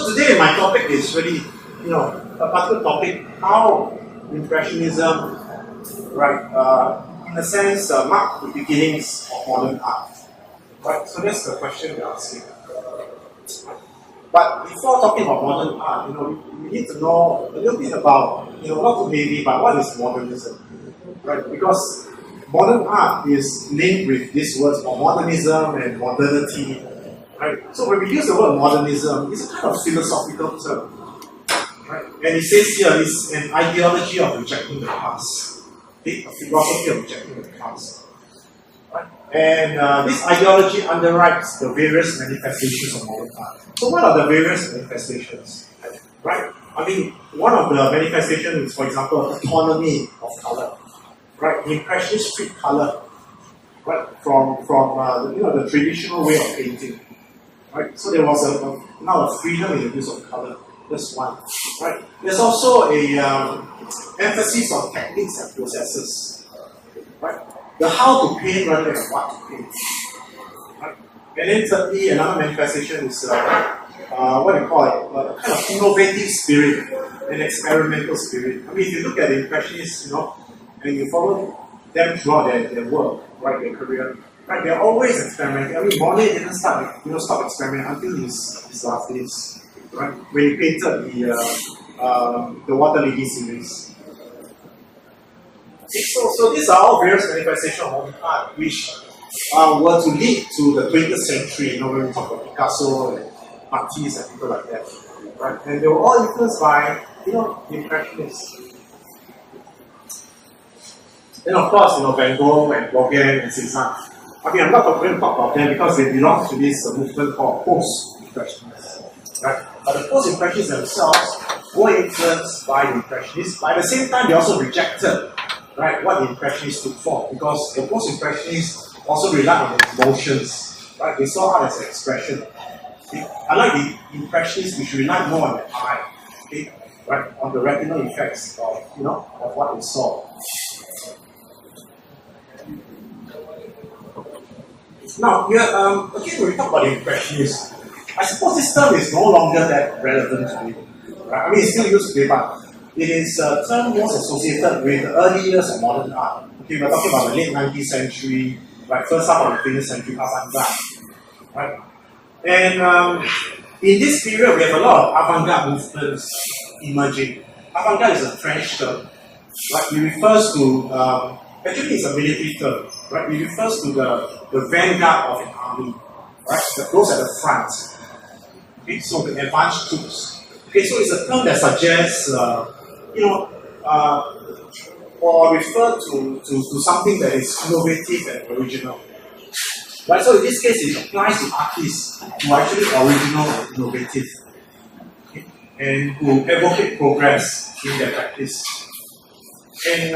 So today my topic is really, a particular topic, how Impressionism, right, in a sense, marked the beginnings of modern art. Right, so that's the question we're asking. But before talking about modern art, we need to know a little bit about, not too maybe, but what is modernism, right? Because modern art is linked with these words of modernism and modernity, right? So when we use the word modernism, it's a kind of philosophical term, right? And it says here it's an ideology of rejecting the past, a philosophy of rejecting the past. And this ideology underwrites the various manifestations of modern art. So what are the various manifestations? Right? I mean, one of the manifestations is, for example, autonomy of color. Right? The Impressionists treat color, right, from the traditional way of painting. Right? So there was now a freedom in the use of color. That's one. Right? There's also a emphasis on techniques and processes. Right? The how to paint rather than what to paint. Right? And then thirdly, another manifestation is what you call it, a kind of innovative spirit, an experimental spirit. I mean, if you look at the Impressionists, and you follow them throughout their work, right, their career, right, they're always experimenting. I mean, Monet didn't stop experimenting until his last days, right, when he painted the Water Lily series. So these are all various manifestations of modern art which were to lead to the 20th century, when we talk about Picasso and Matisse and people like that. Right? And they were all influenced by, the Impressionists. Then of course, Van Gogh and Gauguin and Cézanne. I mean, I'm not going to talk about them because they belong to this movement called post-Impressionists. Right? But the post-Impressionists themselves were influenced by the Impressionists, but at the same time they also rejected, right, what the Impressionists stood for, because the post-Impressionists also relied on emotions, right? They saw art as an expression. Okay? Unlike the Impressionists, which relied more on the eye, okay, right, on the retinal effects of what they saw. Now, again, when we talk about the Impressionists, I suppose this term is no longer that relevant today. Right? I mean, it's still used today, but it is a term most associated with the early years of modern art. Okay, we're talking about the late 19th century, right, first half of the 20th century, avant-garde. Right? And in this period, we have a lot of avant-garde movements emerging. Avant-garde is a French term. Right? It refers to, actually it's a military term. Right? It refers to the vanguard of an army. Right? Those at the front. Okay? So the advanced troops. Okay, so it's a term that suggests, or refer to something that is innovative and original. Right, so in this case, it applies to artists who are actually original and innovative, okay, and who advocate progress in their practice. And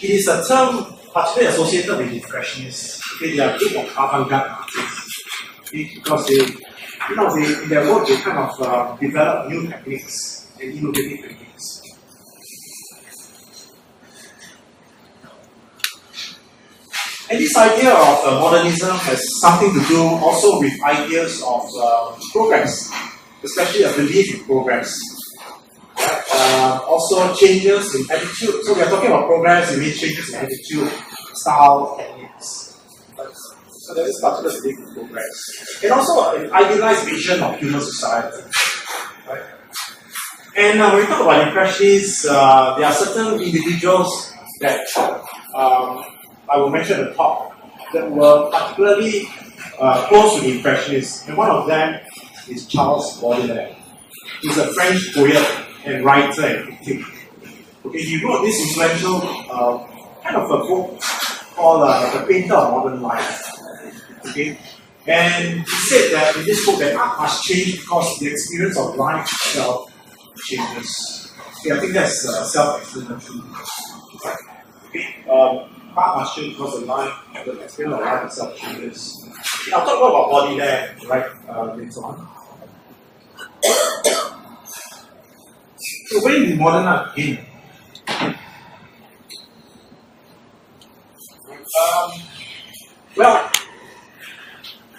it is a term particularly associated with Impressionists. Okay, they are a group of avant-garde artists, okay, because they in their work, they kind of develop new techniques and innovative techniques. And this idea of modernism has something to do also with ideas of progress, especially a belief in progress. Also changes in attitude. So we are talking about progress, it means changes in attitude, style, techniques. So there is particular belief in progress. And also an idealized vision of human society. Right? And when we talk about Impressionists, there are certain individuals that I will mention at the top that were particularly close to the Impressionists. And one of them is Charles Baudelaire. He's a French poet and writer and critic. Okay, he wrote this influential kind of a book called The Painter of Modern Life. Okay, and he said that in this book that art must change because the experience of life itself changes. Okay, I think that's self-explanatory. Right? Okay, art must change because the experience of life itself changes. Okay, I'll talk more about Baudelaire, right, later on. So when did modern art begin? Well,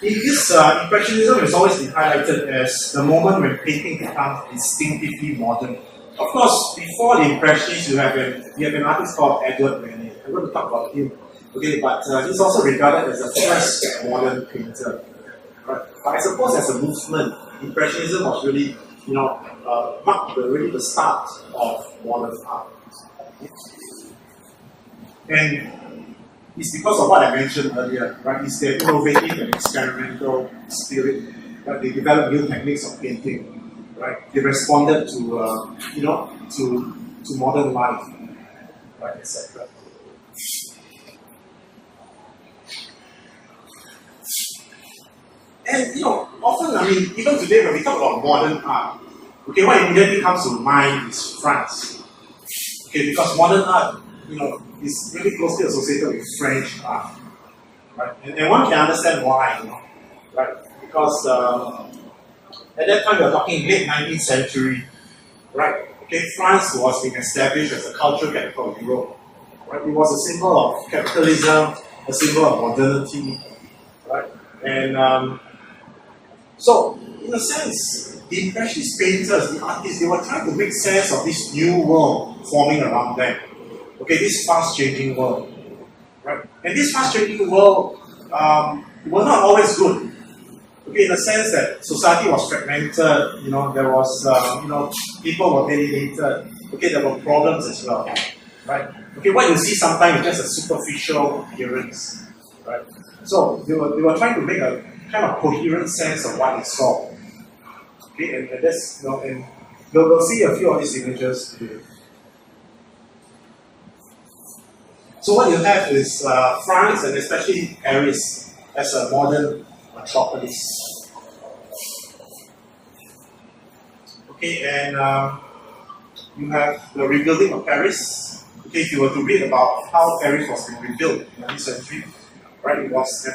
in this Impressionism has always been highlighted as the moment when painting becomes distinctively modern. Of course, before the Impressionists, you have an artist called Edward Monet. I'm going to talk about him. Okay, but he's also regarded as the first modern painter. Right? But I suppose as a movement, Impressionism was really, marked really the start of modern art. And it's because of what I mentioned earlier, right? It's their innovative and experimental spirit, right? They developed new techniques of painting, right? They responded to, to modern life, right, etc. And often, even today when we talk about modern art, okay, what immediately comes to mind is France. Okay, because modern art, is really closely associated with French art. Right? And one can understand why, right? Because at that time we're talking late 19th century, right? Okay, France was being established as a cultural capital of Europe. Right? It was a symbol of capitalism, a symbol of modernity, right? And so, in a sense, the Impressionist painters, the artists, they were trying to make sense of this new world forming around them. Okay, this fast-changing world, right? And this fast-changing world was not always good. Okay, in the sense that society was fragmented. There was, people were alienated. Okay, there were problems as well, right? Okay, what you see sometimes is just a superficial appearance, right? So they were trying to make a kind of coherent sense of what they saw. Okay, and that's and we'll see a few of these images today. So what you have is France and especially Paris as a modern metropolis. Okay, and you have the rebuilding of Paris. Okay, if you were to read about how Paris was being rebuilt in the 19th century, right? It was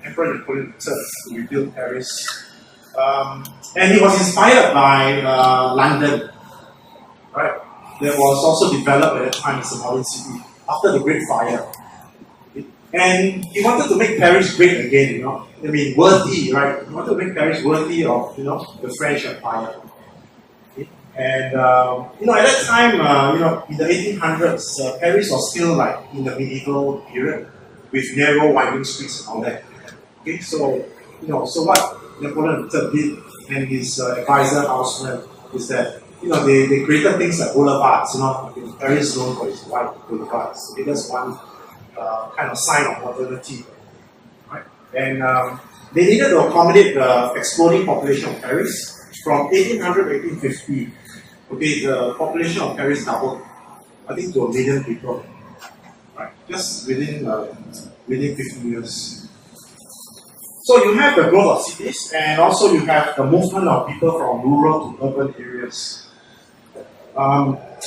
Emperor Napoleon III who rebuilt Paris. And he was inspired by London, right? That was also developed at that time as a modern city after the Great Fire. And he wanted to make Paris great again, worthy, right? He wanted to make Paris worthy of, the French Empire. Okay? And, at that time, in the 1800s, Paris was still like in the medieval period with narrow winding streets and all that. Okay, so, so what Napoleon III did and his advisor Haussmann is that, they created things like boulevards, Paris is known for its wide boulevards. Okay, that's one kind of sign of modernity, right? And they needed to accommodate the exploding population of Paris. From 1800 to 1850, okay, the population of Paris doubled, I think, to 1 million people, right? Just within 50 years. So you have the growth of cities, and also you have the movement of people from rural to urban areas.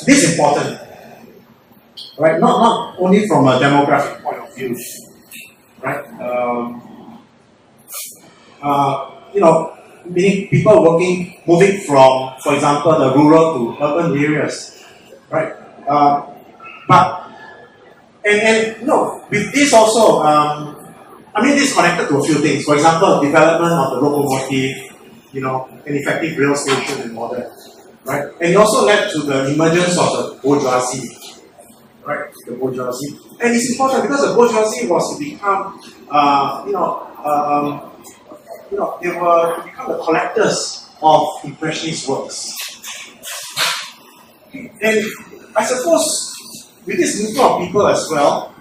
This is important, right? Not only from a demographic point of view, right? Meaning people moving from, for example, the rural to urban areas, right? With this also, this is connected to a few things. For example, development of the locomotive, an effective rail station and all that, right? And it also led to the emergence of the bourgeoisie, right? The bourgeoisie, and it's important because the bourgeoisie was to become, they were to become the collectors of Impressionist works. And I suppose with this movement of people as well,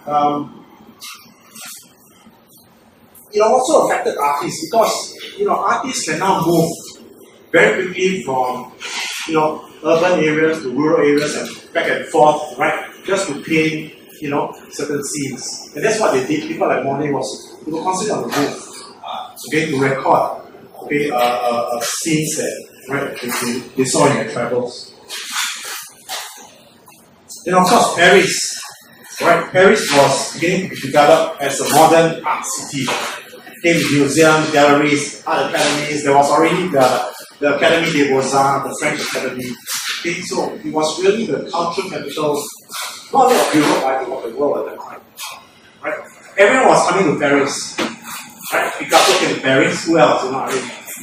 it also affected artists because artists can now move very quickly from urban areas to rural areas and back and forth, right? Just to paint certain scenes, and that's what they did. People like Monet were constantly on the move, okay, to record scenes that they saw in their travels. And of course, Paris, right? Paris was beginning to be developed as a modern art city. Okay, museums, galleries, art academies. There was already the Académie des Beaux-Arts, the French Academy. Okay, so it was really the cultural capital, not only of Europe, I think of the world at that time. Right? Everyone was coming to Paris. Right? Picasso came to Paris. Who else?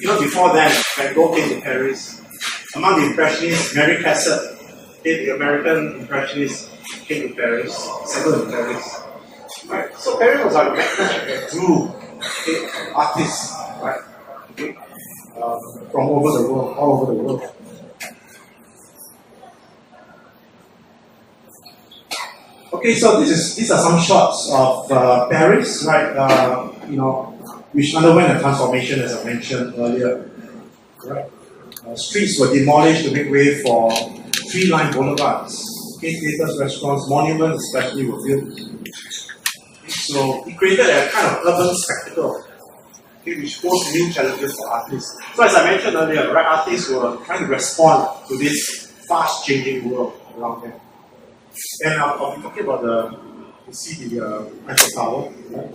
Before then, Van Gogh came to Paris. Among the Impressionists, Mary Cassatt, the American Impressionist, came to Paris. Settled in Paris. Right? So Paris was like a magnet that drew artists, right? Okay? From over the world, all over the world. Okay, so these are some shots of Paris, right? Which underwent a transformation, as I mentioned earlier. Right? Streets were demolished to make way for tree-lined boulevards. Okay, theaters, restaurants, monuments, especially, were built. So it created a kind of urban spectacle, which posed new challenges for artists. So as I mentioned earlier, right, artists were trying to respond to this fast-changing world around them. And I'll be talking about you see the Eiffel Tower. Right?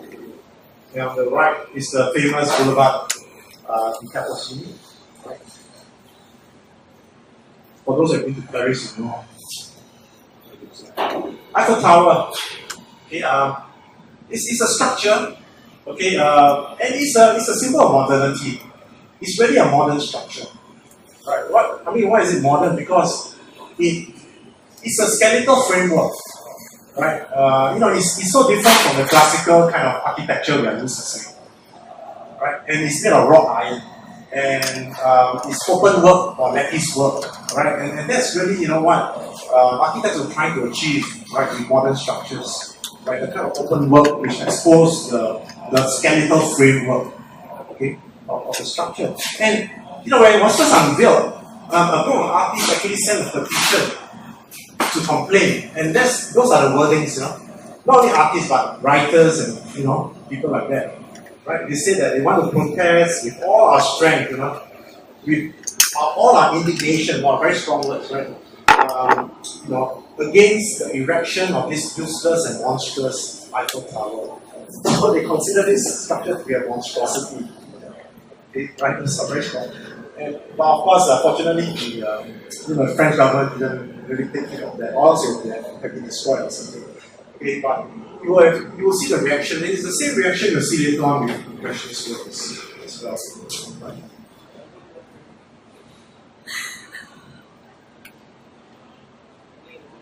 And on the right is the famous boulevard, Degas. Right? For those who have been to Paris, you know. Eiffel Tower, okay, it's a structure, okay, and it's a symbol of modernity. It's really a modern structure, right? Why is it modern? Because it's a skeletal framework, right? It's so different from the classical kind of architecture we are used to seeing, right? And it's made of wrought iron, and it's open work or lattice work, right? And that's really, what architects are trying to achieve, right, with modern structures, right? The kind of open work which expose the skeletal framework, okay, of the structure. And when it was first unveiled, a group of artists actually sent a petition to complain, and those are the wordings, not only artists but writers and people like that, right? They say that they want to protest with all our strength, with all our indignation, very strong words, right? Against the erection of this useless and monstrous Eiffel Tower. So they consider this structure to be a monstrosity. Okay, writers are very strong. But of course, fortunately, the French government didn't really take care of that. Or else it would have been destroyed or something. Okay, but you will see the reaction. It's the same reaction you'll see later on with Impressionist works as well. Right?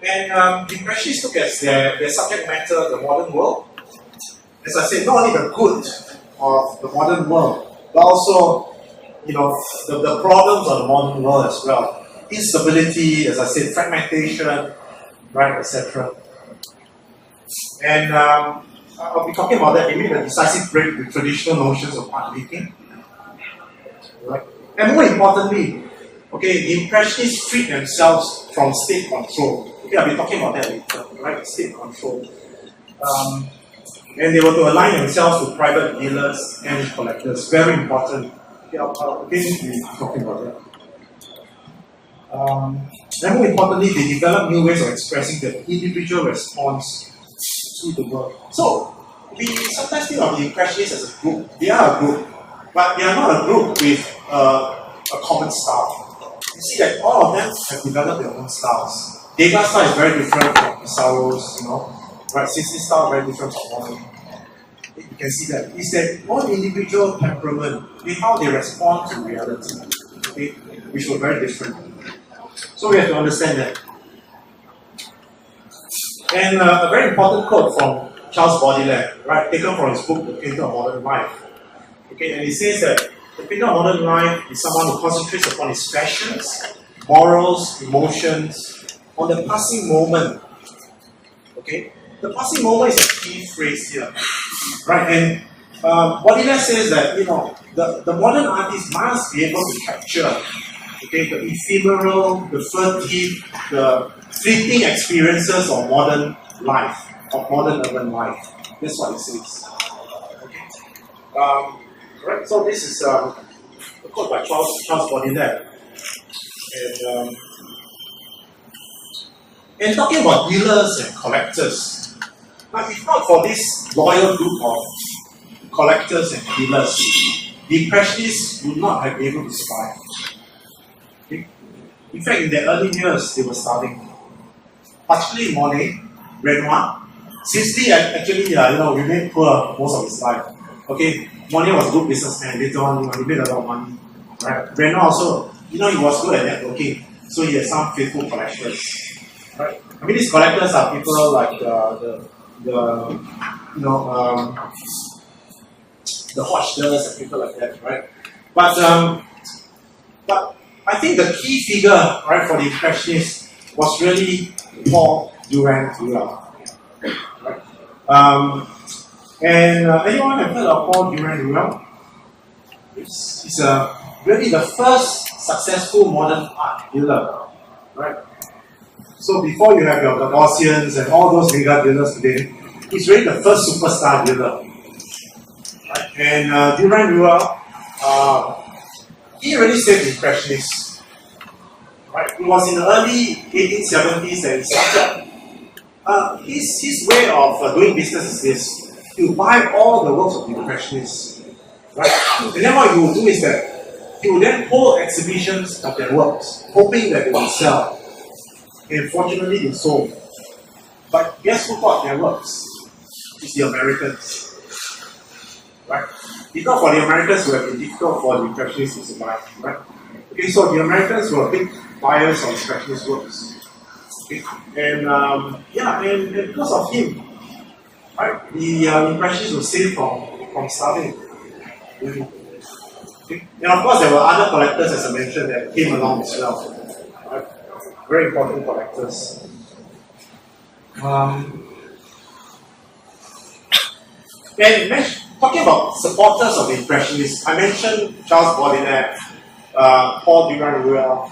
And the Impressionists look at their subject matter, the modern world. As I said, not only the good of the modern world, but also the problems of the modern world as well. Instability, as I said, fragmentation, right, etc. And I'll be talking about that. They made a decisive break with traditional notions of art making. Right? And more importantly, okay, the Impressionists freed themselves from state control. Okay, I'll be talking about that later, right? State control. And they were to align themselves with private dealers and collectors. Very important. Okay, I'll be talking about that. And more importantly, they developed new ways of expressing the individual response to the world. So, we sometimes think of the Impressionists as a group. They are a group, but they are not a group with a common style. You see that all of them have developed their own styles. Degas' style is very different from Pissarro's, right? Sissy's style is very different from Monet. You can see that. It's their own individual temperament in how they respond to reality, okay? Which were very different. So we have to understand that. And a very important quote from Charles Baudelaire, right, taken from his book, The Painter of Modern Life. Okay, and he says that the painter of modern life is someone who concentrates upon his passions, morals, emotions, on the passing moment. Okay, the passing moment is a key phrase here, right? And Baudelaire says that the modern artist must be able to capture, okay, the ephemeral, the furtive, the fleeting experiences of modern life, of modern urban life. That's what it says. Okay. Right. So this is a quote by Charles Baudelaire. And talking about dealers and collectors, now if not for this loyal group of collectors and dealers, the Impressionists would not have been able to survive. Okay? In fact, in their early years, they were starving. Particularly Monet, Renoir. Since he actually remained poor most of his life. Okay, Monet was a good businessman. Later on, he made a lot of money. Right? Renoir also, he was good at networking, so he had some faithful collectors. Right? I mean, these collectors are people like the Hotchters and people like that, right? But I think the key figure, right, for the Impressionists was really Paul Durand-Ruel. Right? Anyone have heard of Paul Durand-Ruel? He's really the first successful modern art dealer, right? So before you have your Degas and all those mega dealers today, he's really the first superstar dealer. Right? And Durand-Ruel, he really saved the Impressionists. Right? It was in the early 1870s that he started. His way of doing business is this. He will buy all the works of the Impressionists. Right? And then what he will do is that he will then hold exhibitions of their works, hoping that they will sell. And fortunately they sold. But guess who bought their works? It's the Americans. Right? If not for the Americans, it would have been difficult for the Impressionists to survive. Right? Okay, so the Americans were big buyers of Impressionist works. Okay? And because of him, right, the Impressionists were saved from starving. Okay? And of course, there were other collectors, as I mentioned, that came along as well. Right? Very important collectors. And talking about supporters of the Impressionists, I mentioned Charles Baudelaire, Paul Durand-Ruel,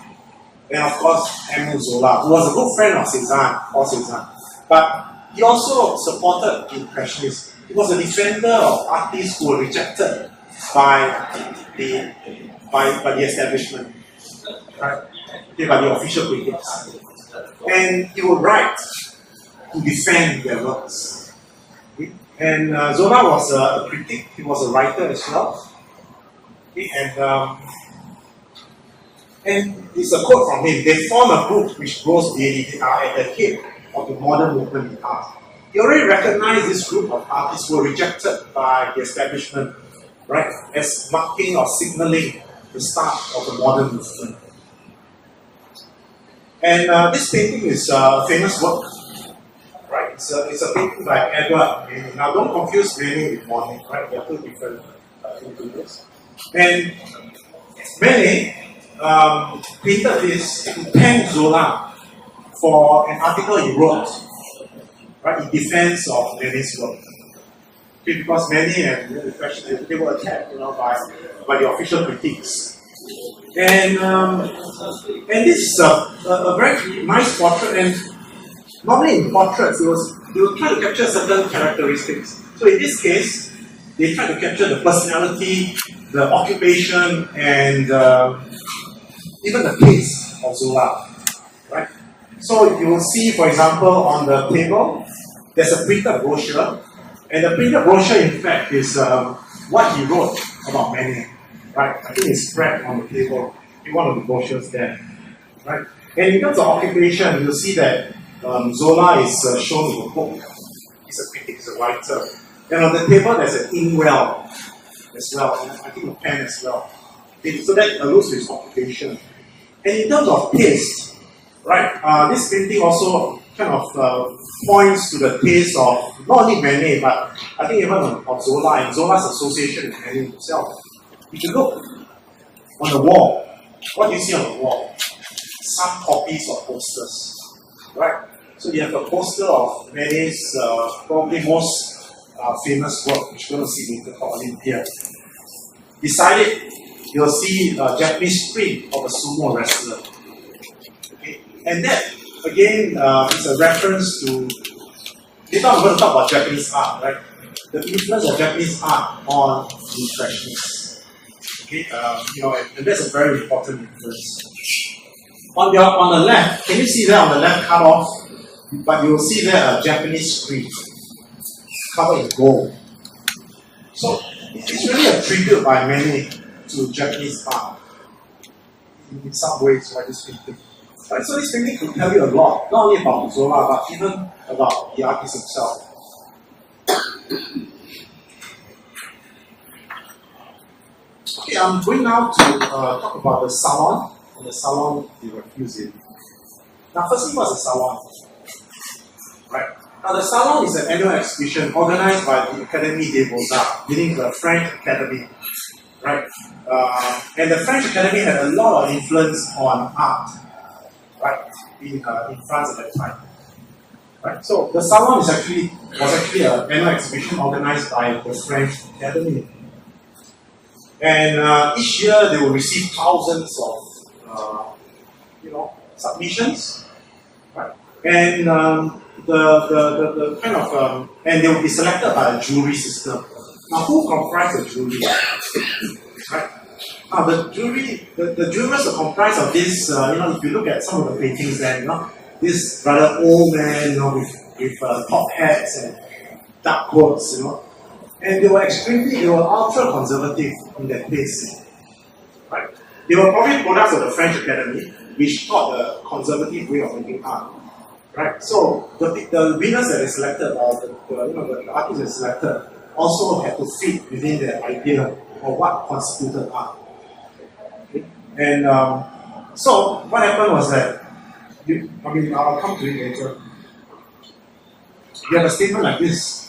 and of course Émile Zola, who was a good friend of Paul Cézanne. But he also supported the Impressionists. He was a defender of artists who were rejected by the establishment, right? Okay, by the official critics. And he would write to defend their works. Okay? And Zola was a critic, he was a writer as well. Okay? And it's a quote from him: "They form a group which grows daily. They are at the head of the modern movement in art." He already recognized this group of artists who were rejected by the establishment, right, as marking or signaling the start of the modern movement. And this painting is a famous work, right? It's a painting by Edward Manet. Now, don't confuse Manet with Monet, right? They are two different figures. And Manet painted this to thank Zola for an article he wrote, right, in defense of Manet's work. Okay, because Manet and the Impressionists, they were attacked, by the official critiques. And this is a very nice portrait. And normally in portraits, they will try to capture certain characteristics. So in this case, they try to capture the personality, the occupation, and even the taste of Zola. Right? So you will see, for example, on the table, there's a printed brochure. And the printed brochure, in fact, is what he wrote about Manet. Right? I think it's spread on the table in one of the brochures there. Right? And in terms of occupation, you'll see that Zola is shown in a book. He's a critic, he's a writer. And on the table, there's an inkwell as well, and I think a pen as well. Okay, so that alludes to his occupation. And in terms of taste, right, this painting also kind of points to the taste of not only Manet, but I think even of Zola and Zola's association with Manet himself. If you look on the wall, what do you see on the wall? Some copies of posters, right? So you have a poster of Manet's probably most famous work, which you're going to see later, called Olympia. Beside it, you'll see a Japanese print of a sumo wrestler. Okay? And that, again, is a reference to, later I'm going to talk about Japanese art, right? The influence of Japanese art on the Impressionists. Okay, and that's a very important influence. On the left, can you see there on the left cut off? But you'll see there a Japanese screen covered in gold. So it's really a tribute by Manet to Japanese art in some ways by this painting. Right, so this painting could tell you a lot, not only about Zola, but even about the artist himself. Okay, I'm going now to talk about the salon, and the salon they refuse it. Now, firstly, what's a salon? Right. Now, the salon is an annual exhibition organized by the Académie des Beaux-Arts, meaning the French Academy. Right. And the French Academy had a lot of influence on art, right, in France at that time. Right. So the salon was actually an annual exhibition organized by the French Academy. And each year they will receive thousands of, submissions, right? And the kind of and they will be selected by a jury system. Now, who comprises the jury? Right? Now, the jury, the jurors are comprised of this. If you look at some of the paintings, then this rather old man, with top hats and dark coats, and they were ultra conservative in their taste. Right? They were probably products of the French Academy, which taught the conservative way of making art. Right? So the winners that they selected, or the artists that selected, also had to fit within their idea of what constituted art. Okay? And so what happened was that, I'll come to it later. You have a statement like this.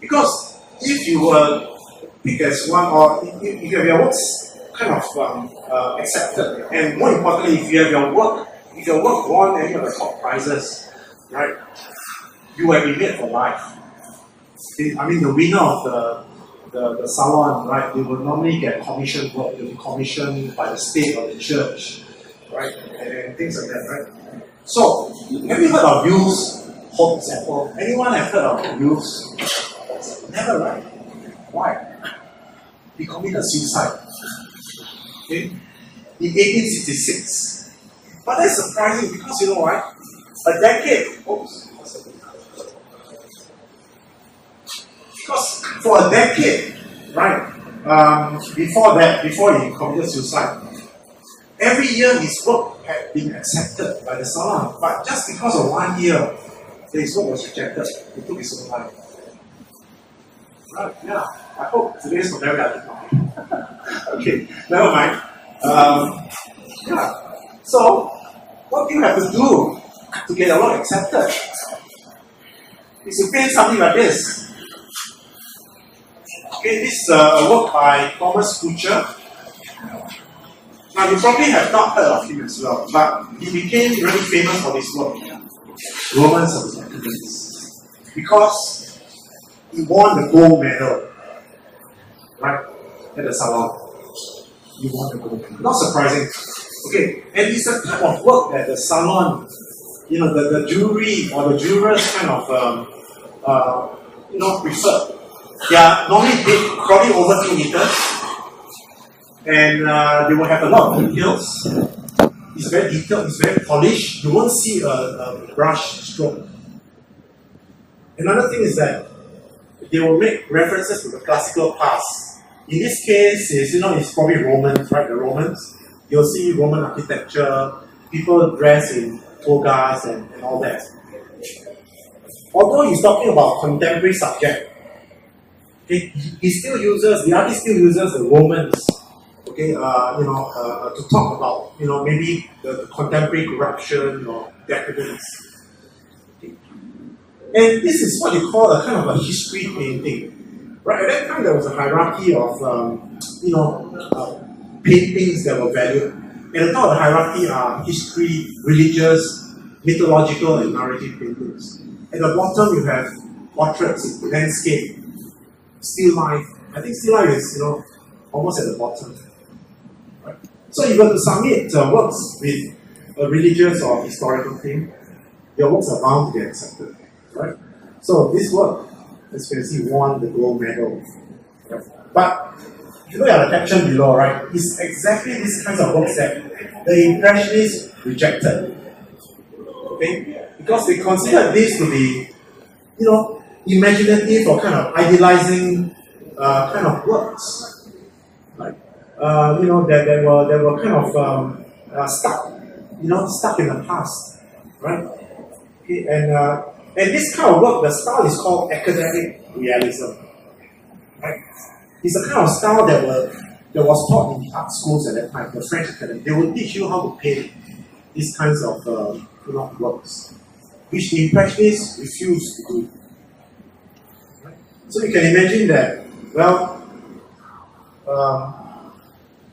Because if you were picked as one, or if you have your works kind of accepted, and more importantly, if you have your work won any of the top prizes, right, you will be made for life. The winner of the salon, right, they will normally get commissioned work. They'll be commissioned by the state or the church, right, and things like that, right. So, have you heard of youth, for example? Anyone have heard of youth? Never, right? Why? He committed suicide. Okay? In 1866. But that's surprising because you know why? A decade. Because for a decade, right? Before he committed suicide, every year his work had been accepted by the salon. But just because of 1 year, his work was rejected. He took his own life. Right, yeah, I hope today's vocabulary Okay, never mind. So, what do you have to do to get a work accepted? Is to paint something like this. Okay, this is a work by Thomas Couture. Now, you probably have not heard of him as well, but he became really famous for this work, Romance of the Decadence, because he won the gold medal, right, at the salon. He won the gold medal. Not surprising. Okay, and it's a type of work that the salon, the jury or the jurors kind of, prefer. They are normally big, probably over 2 meters, and they will have a lot of details. It's very detailed, it's very polished. You won't see a brush stroke. Another thing is that they will make references to the classical past. In this case, it's probably Romans, right? The Romans. You'll see Roman architecture, people dressed in togas and all that. Although he's talking about contemporary subject, the artist still uses the Romans, okay, to talk about, maybe the contemporary corruption or decadence. And this is what you call a kind of a history painting. Right? At that time, there was a hierarchy of, paintings that were valued. At the top of the hierarchy are history, religious, mythological, and narrative paintings. At the bottom, you have portraits, landscape, still life. I think still life is, almost at the bottom. Right? So if you were to submit works with a religious or historical theme, your works are bound to get accepted. Right? So this work, as you can see, won the gold medal. Right? But if you look at the caption below, right, it's exactly these kinds of works that the Impressionists rejected. Okay? Because they considered this to be, imaginative or kind of idealizing kind of works. Right? That were kind of stuck in the past. Right? Okay, and this kind of work, the style is called academic realism. Right? It's a kind of style that was taught in the art schools at that time, the French Academy. They would teach you how to paint these kinds of works, which the Impressionists refused to do. Right? So you can imagine that, well, a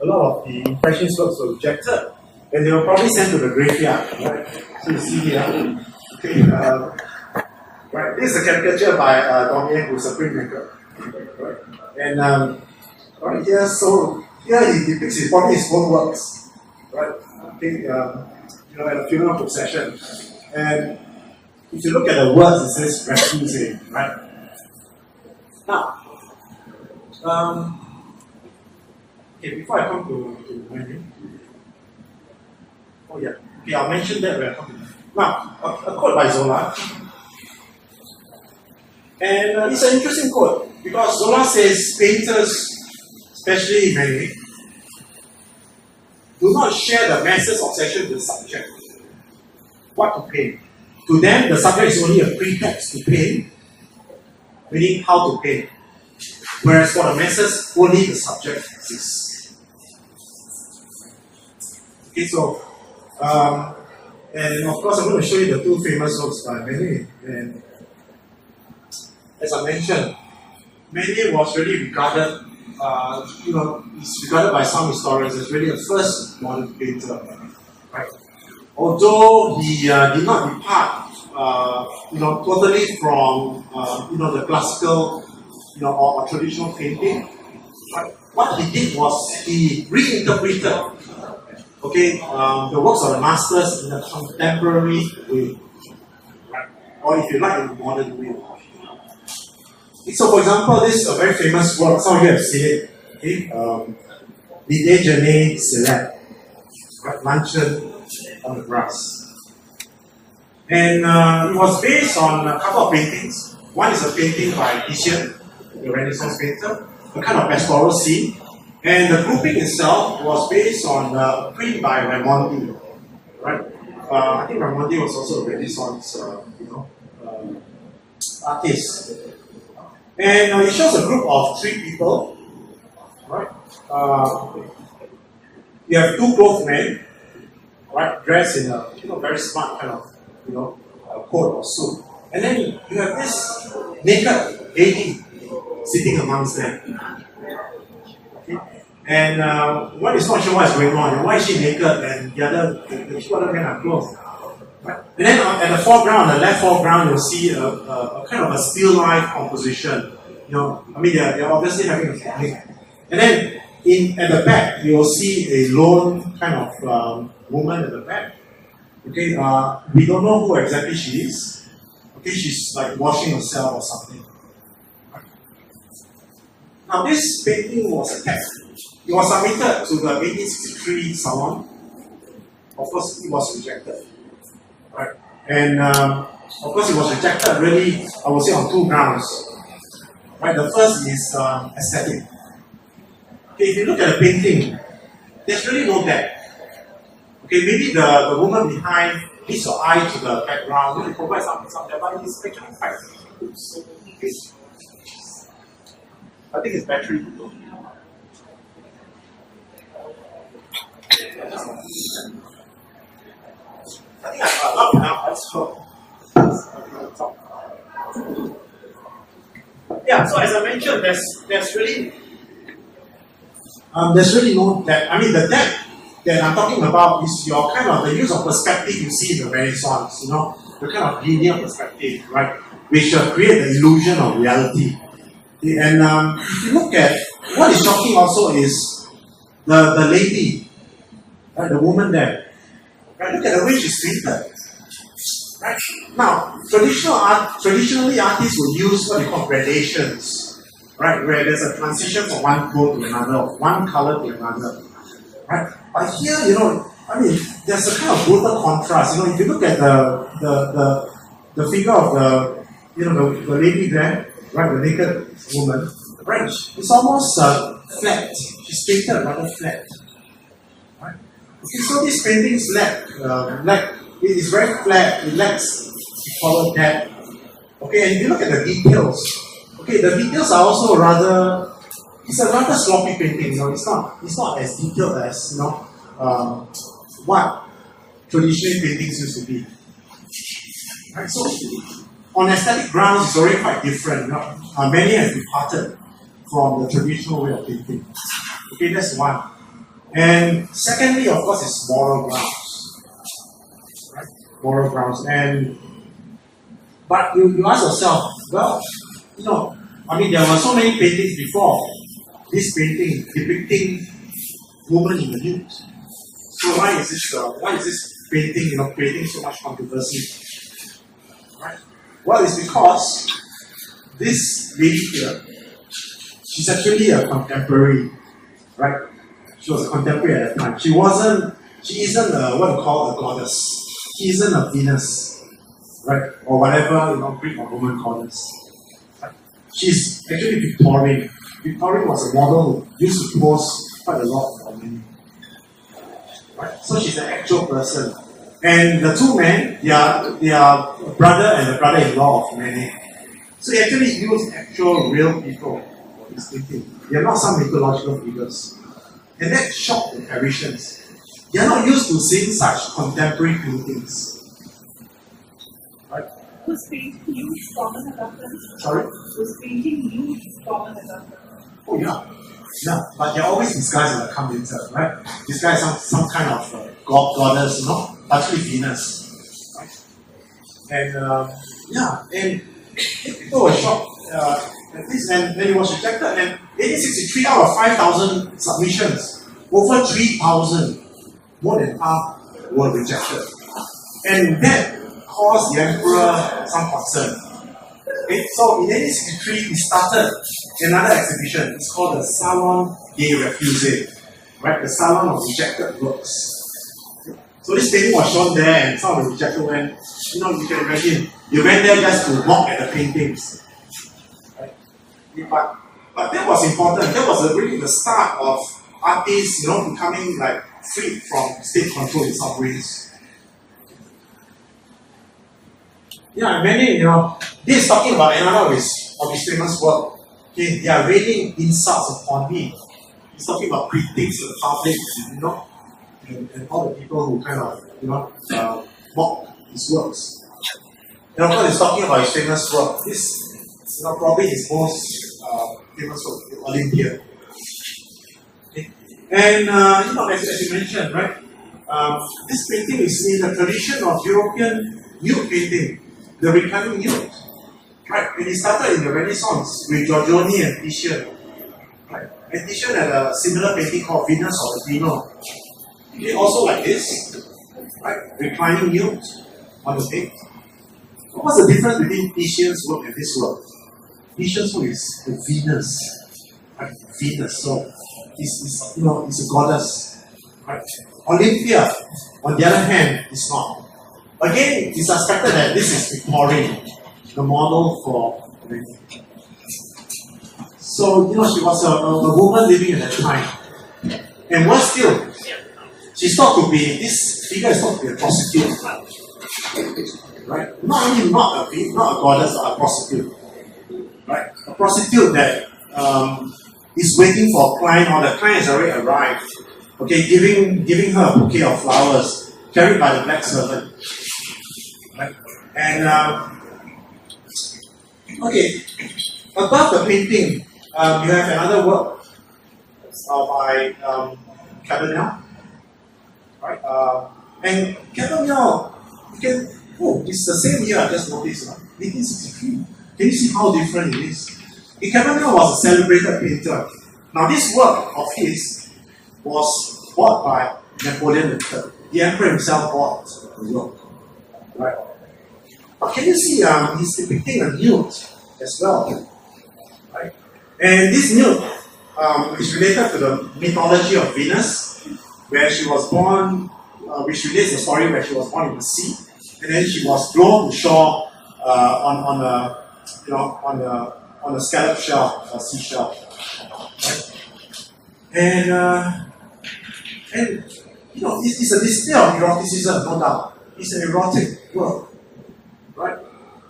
lot of the Impressionist works were rejected, and they were probably sent to the graveyard. Right? So you see here, okay, right. This is a caricature by Monet, who's a printmaker. Right? And right here, so here he depicts probably his own works, right? Okay, at a funeral procession. And if you look at the words, it says revolutionise, right? Now, okay, before I come to menu. Oh yeah, okay, I'll mention that when I come to now, a quote by Zola. And it's an interesting quote because Zola says painters, especially Monet, do not share the masses' obsession with the subject. What to paint? To them, the subject is only a pretext to paint, meaning how to paint. Whereas for the masses, only the subject exists. Okay, so, and of course, I'm going to show you the two famous works by Monet. And as I mentioned, Monet was really regarded, is regarded by some historians as really the first modern painter, right? Although he did not depart, totally from, the classical, or traditional painting. Right? What he did was he reinterpreted, the works of the masters in a contemporary way, right? Or if you like, in a modern way. So, for example, this is a very famous work. Some of you have seen it. Okay, the Déjeuner Select, right? Luncheon on the Grass, and it was based on a couple of paintings. One is a painting by Titian, the Renaissance painter, a kind of pastoral scene, and the grouping itself was based on a print by Renoir, right? I think Renoir was also a Renaissance, artist. And it shows a group of 3 people, right? You have 2 clothed men, right, dressed in a very smart kind of coat or suit, and then you have this naked lady sitting amongst them. Okay? And one is not sure what is going on. Why is she naked and the two other men are clothed? Right? And then at the foreground, the left foreground, you'll see a kind of a still life composition. They're obviously having a picnic. And then at the back, you'll see a lone kind of woman at the back. Okay, we don't know who exactly she is. Okay, she's like washing herself or something. Right? Now, this painting was attacked. It was submitted to the 1863 salon. Of course, it was rejected. Right. And of course, it was rejected really, I would say, on 2 grounds. Right. The first is aesthetic. Okay, if you look at the painting, there's really no depth. Okay, maybe the woman behind leads your eye to the background, really provides some depth, but it's actually quite. Okay. I think it's battery. I think I've up enough. Yeah, so as I mentioned, there's really no depth. I mean, the depth that I'm talking about is your kind of the use of perspective you see in the Renaissance. The kind of linear perspective, right, which create the illusion of reality. Okay, and if you look at what is shocking also is the lady, right, the woman there. Right, look at the way she's painted. Right? Now, traditionally artists will use what they call gradations, right, where there's a transition from one tone to another, one color to another. Right? But here, there's a kind of brutal contrast. If you look at the figure of the lady there, right, the naked woman, right, it's almost flat. She's painted rather flat. Okay, so this painting is it is very flat, it lacks equal depth. Okay, and if you look at the details, okay, the details are also rather it's a rather sloppy painting. It's not as detailed as what traditional paintings used to be. Right? So on aesthetic grounds, it's already quite different. Many have departed from the traditional way of painting. Okay, that's one. And secondly, of course, is moral grounds. Right? Moral grounds. But you ask yourself, well, there were so many paintings before this painting depicting women in the nude. So why is this painting creating so much controversy? Right? Well, it's because this lady here, she's actually a contemporary, right? She was a contemporary at that time. She isn't what you call a goddess. She isn't a Venus, right? Or whatever Greek or Roman goddess. Right? She's actually Victorian. Victorian was a model who used to pose quite a lot for men. Right? So she's an actual person. And the two men, they are a brother and a brother-in-law of Monet. So he actually used actual real people for his painting. They are not some mythological figures. And that shocked the Parisians. They are not used to seeing such contemporary paintings. Right? Was painting used common adapters? Sorry? Was painting used common adapters? Oh yeah. Yeah, but they're always disguised in the come later, right? Disguised some kind of goddess, actually Venus. Right? And people were shocked at this, and then it was rejected. And 1863 out of 5,000 submissions, over 3,000, more than half were rejected. And that caused the emperor some concern. Okay, so in 1863, he started another exhibition. It's called the Salon des Refusés, right? The Salon of Rejected Works. So this painting was shown there, and some of the rejected went, you can imagine, they went there just to mock at the paintings. Right? But that was important. That was really the start of artists, becoming free from state control in some ways. Yeah, many, this is talking about another of his famous work. Okay, they are raining insults upon me. He's talking about critics of the public, and all the people who kind of, mock his works. And of course, he's talking about his famous work. This is probably his most famous work, Olympia. Okay. And, as you mentioned, right, this painting is in the tradition of European nude painting. The reclining nude, right? And it started in the Renaissance with Giorgione and Titian, right? And Titian had a similar painting called Venus or the Dino. Okay, also like this, right? Reclining nude on the page. What's the difference between Titian's work and this work? Titian's work is the Venus, right? Venus, so it's a goddess, right? Olympia, on the other hand, is not. Again, it's suspected that this is Victorian, the model for Monet. So, she was a woman living at that time. And worse still, she's thought to be, this figure is thought to be a prostitute. Right? Not only not a goddess, but a prostitute. Right? A prostitute that is waiting for a client, or the client has already arrived. Okay, giving her a bouquet of flowers, carried by the black servant. Right? And okay, above the painting, you have another work by Cabanel. Right? And Cabanel, it's the same year I just noticed, 1863. Can you see how different it is? Cabanel was a celebrated painter. Now, this work of his was bought by Napoleon III. The emperor himself bought the work. Right. But can you see he's depicting a nude as well? Right? And this nude is related to the mythology of Venus, where she was born, which relates the story where she was born in the sea, and then she was blown to shore on a scallop shell or seashell. Right? And it's a display of eroticism, no doubt. It's an erotic work, right?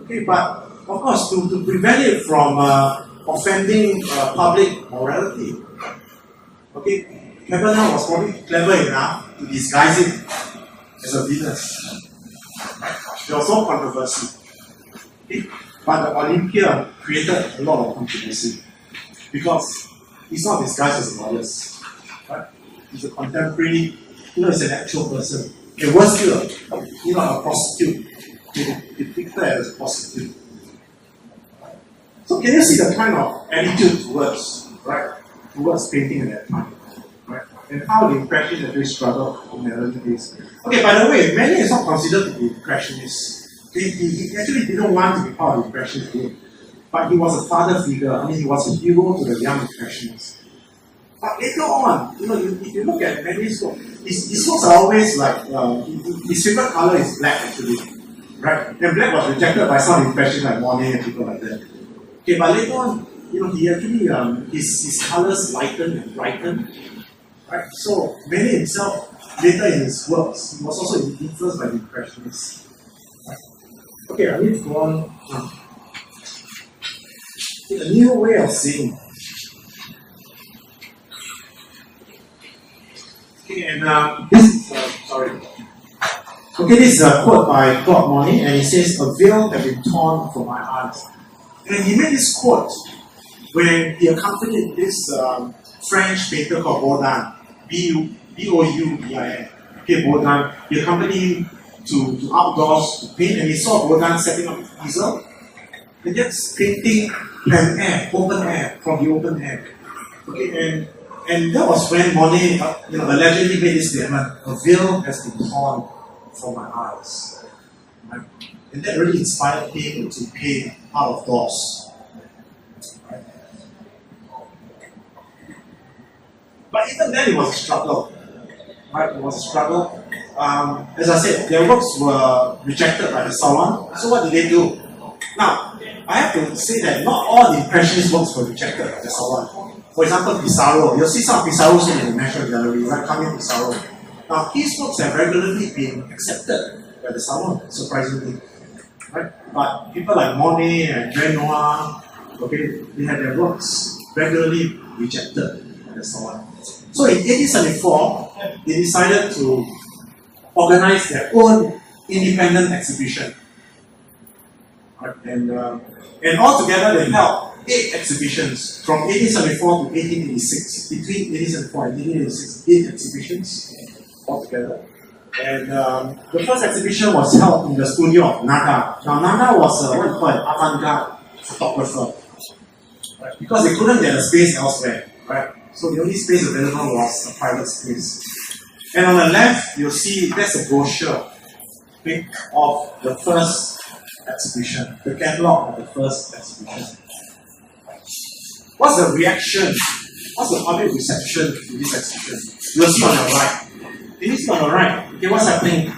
Okay, but of course, to prevent it from offending public morality. Okay, Cabernet was probably clever enough to disguise it as a Venus. There was no controversy. Okay? But the Olympia created a lot of controversy because he's not disguised as a goddess. Right? He's a contemporary, he's an actual person. A worse still, a prostitute. Depicted as a prostitute. So can you see the kind of attitude towards painting at that time? Right? And how the Impressionists actually struggled in the early days. Okay, by the way, Monet is not considered to be Impressionist. He actually didn't want to be part of the Impressionist group. But he was a father figure. He was a hero to the young Impressionists. But later on, if you look at Monet's work, his works are always like, his favorite color is black actually. Right? And black was rejected by some Impressionists like Monet and people like that. Okay, but later on, he actually, his colors lightened and brightened. Right? So, Monet himself, later in his works, he was also influenced by the Impressionists. Right? Okay, I need to go on. A new way of seeing. Okay, and this is, Okay, this is a quote by Claude Monet, and he says, "A veil had been torn from my eyes." And he made this quote when he accompanied this French painter called Baudelaire, B-O-U-B-I-N. Okay, Baudelaire. He accompanied him to outdoors to paint, and he saw Baudelaire setting up his easel, and just painting plein air, open air, from the open air. Okay, and that was when Monet, allegedly made this statement: "A veil has been torn from my eyes." Right? And that really inspired him to paint out of doors. Right? But even then, it was a struggle. Right? It was a struggle. As I said, their works were rejected by the Salon. So what did they do? Now, I have to say that not all the Impressionist works were rejected by the Salon. For example, Pissarro. You'll see some Pissarro's in the National Gallery, right? Coming Pissarro. Now, his works have regularly been accepted by the Salon, surprisingly. Right? But people like Monet and Renoir, okay, they had their works regularly rejected by the Salon. So in 1874, they decided to organize their own independent exhibition. Right? And altogether, they held 8 exhibitions from 1874 to 1886. Between 1874 and 1886, 8 exhibitions altogether. And the first exhibition was held in the studio of Degas. Now, Degas was what you call an avant-garde photographer, right? Because they couldn't get a space elsewhere, right? So the only space available was a private space. And on the left, you'll see that's a brochure of the first exhibition, the catalog of the first exhibition. What's the reaction? What's the public reception to this exhibition? You'll see on the right. It is on the right. Okay, what's happening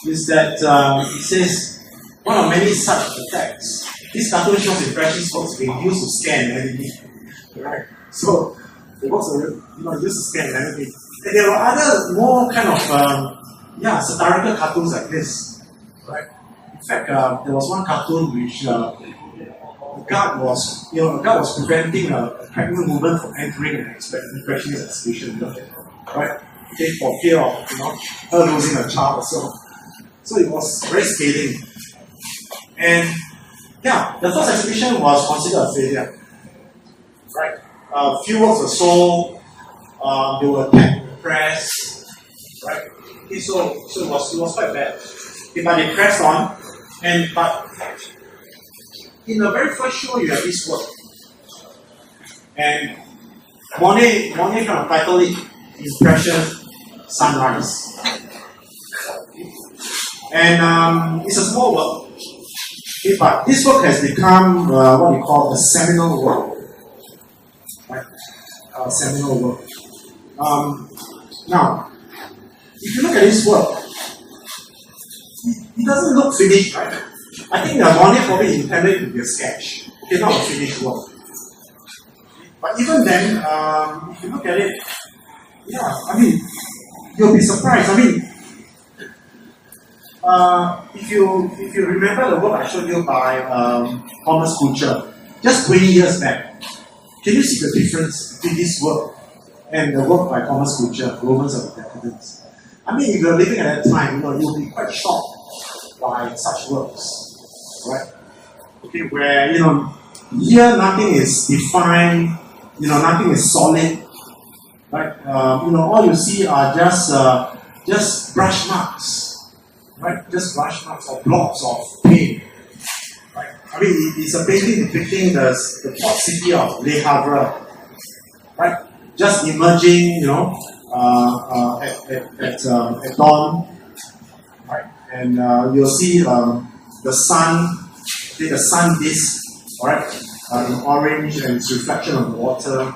is that it says one of many such attacks. This cartoon shows Impressionist works being used to scare an enemy. Right? So the works are used to scare an enemy. And there were other more kind of satirical cartoons like this. Right? In fact, there was one cartoon which the guard was preventing a pregnant woman from entering an Impressionist exhibition. Right? Okay, for fear of her losing a child or so. So it was very scathing. And the first exhibition was considered a failure. Right? Few works were sold, they were attacked in the press. Right? Okay, so it was quite bad. Okay, but they pressed on, but in the very first show you have this work. And Monet kind of titled it Impression Sunrise. And it's a small work. Okay, but this work has become what we call a seminal work. Right? Seminal work. Now, if you look at this work, it doesn't look finished, right? I think Monet probably intended it to be a sketch. Okay, not a finished work. But even then, if you look at it, you'll be surprised. If you remember the work I showed you by Thomas Kucher, just 20 years back, can you see the difference between this work and the work by Thomas Couture, Romans of the Decadence? I mean, if you're living at that time, you'll be quite shocked by such works, right? Okay, where, here nothing is defined, nothing is solid, right? All you see are just brush marks, right? Just brush marks or blobs of paint, right? I mean, it's a painting depicting the port city of Le Havre, right? Just emerging, at dawn, right? And you'll see the sun, the sun disk, right? In orange and its reflection on the water,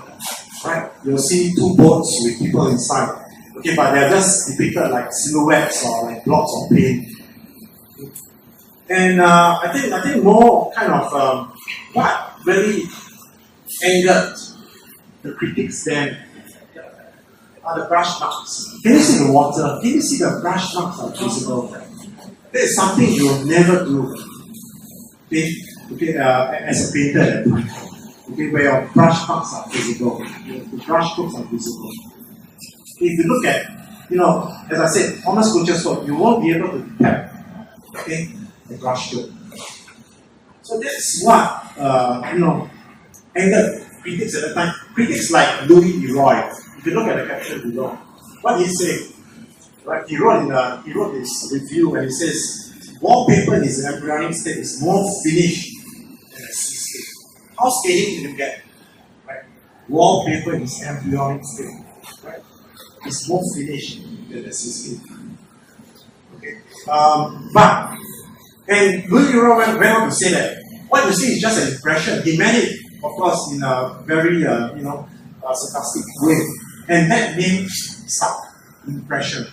right? You'll see two boats with people inside. Okay, but they're just depicted like silhouettes or like blobs of paint. And I think more kind of what really angered the critics then are the brush marks. Can you see the water? Can you see the brush marks are visible? That is something you will never do. Okay, as a painter at that time. Okay, where your brush marks are visible. The brush strokes are visible. If you look at, as I said, Thomas Couture's work, you won't be able to detect, the brush stroke. So that's what, angered critics at the time. Critics like Louis Leroy, if you look at the caption below, what did he say? Right, he wrote this review and he says, wallpaper in its embryonic state is more finished than a sea state. How scathing did you get? Right? Wallpaper in its embryonic state, right? It's more finished than a sea state. Okay. And Louis Leroy went on to say that what you see is just an impression. He meant it, of course, in a very sarcastic way, and that name stuck. Impression.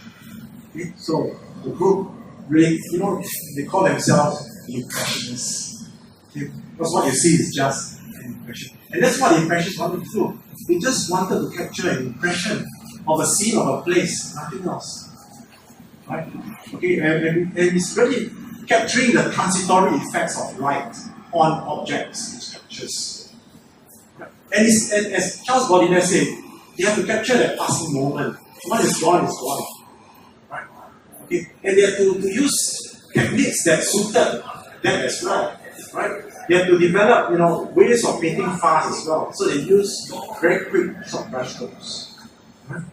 Okay? So the group really, they call themselves the Impressionists. Okay? Because what you see is just an impression. And that's what the Impressionists wanted to do. They just wanted to capture an impression of a scene, of a place, nothing else. Right? Okay, and it's really capturing the transitory effects of light on objects and structures. Right? And as Charles Baudelaire said, they have to capture that passing moment. What is gone is gone. Right? Okay? And they have to use techniques that suited that as well. Right? They have to develop, ways of painting fast as well. So they use very quick short brush strokes. Right?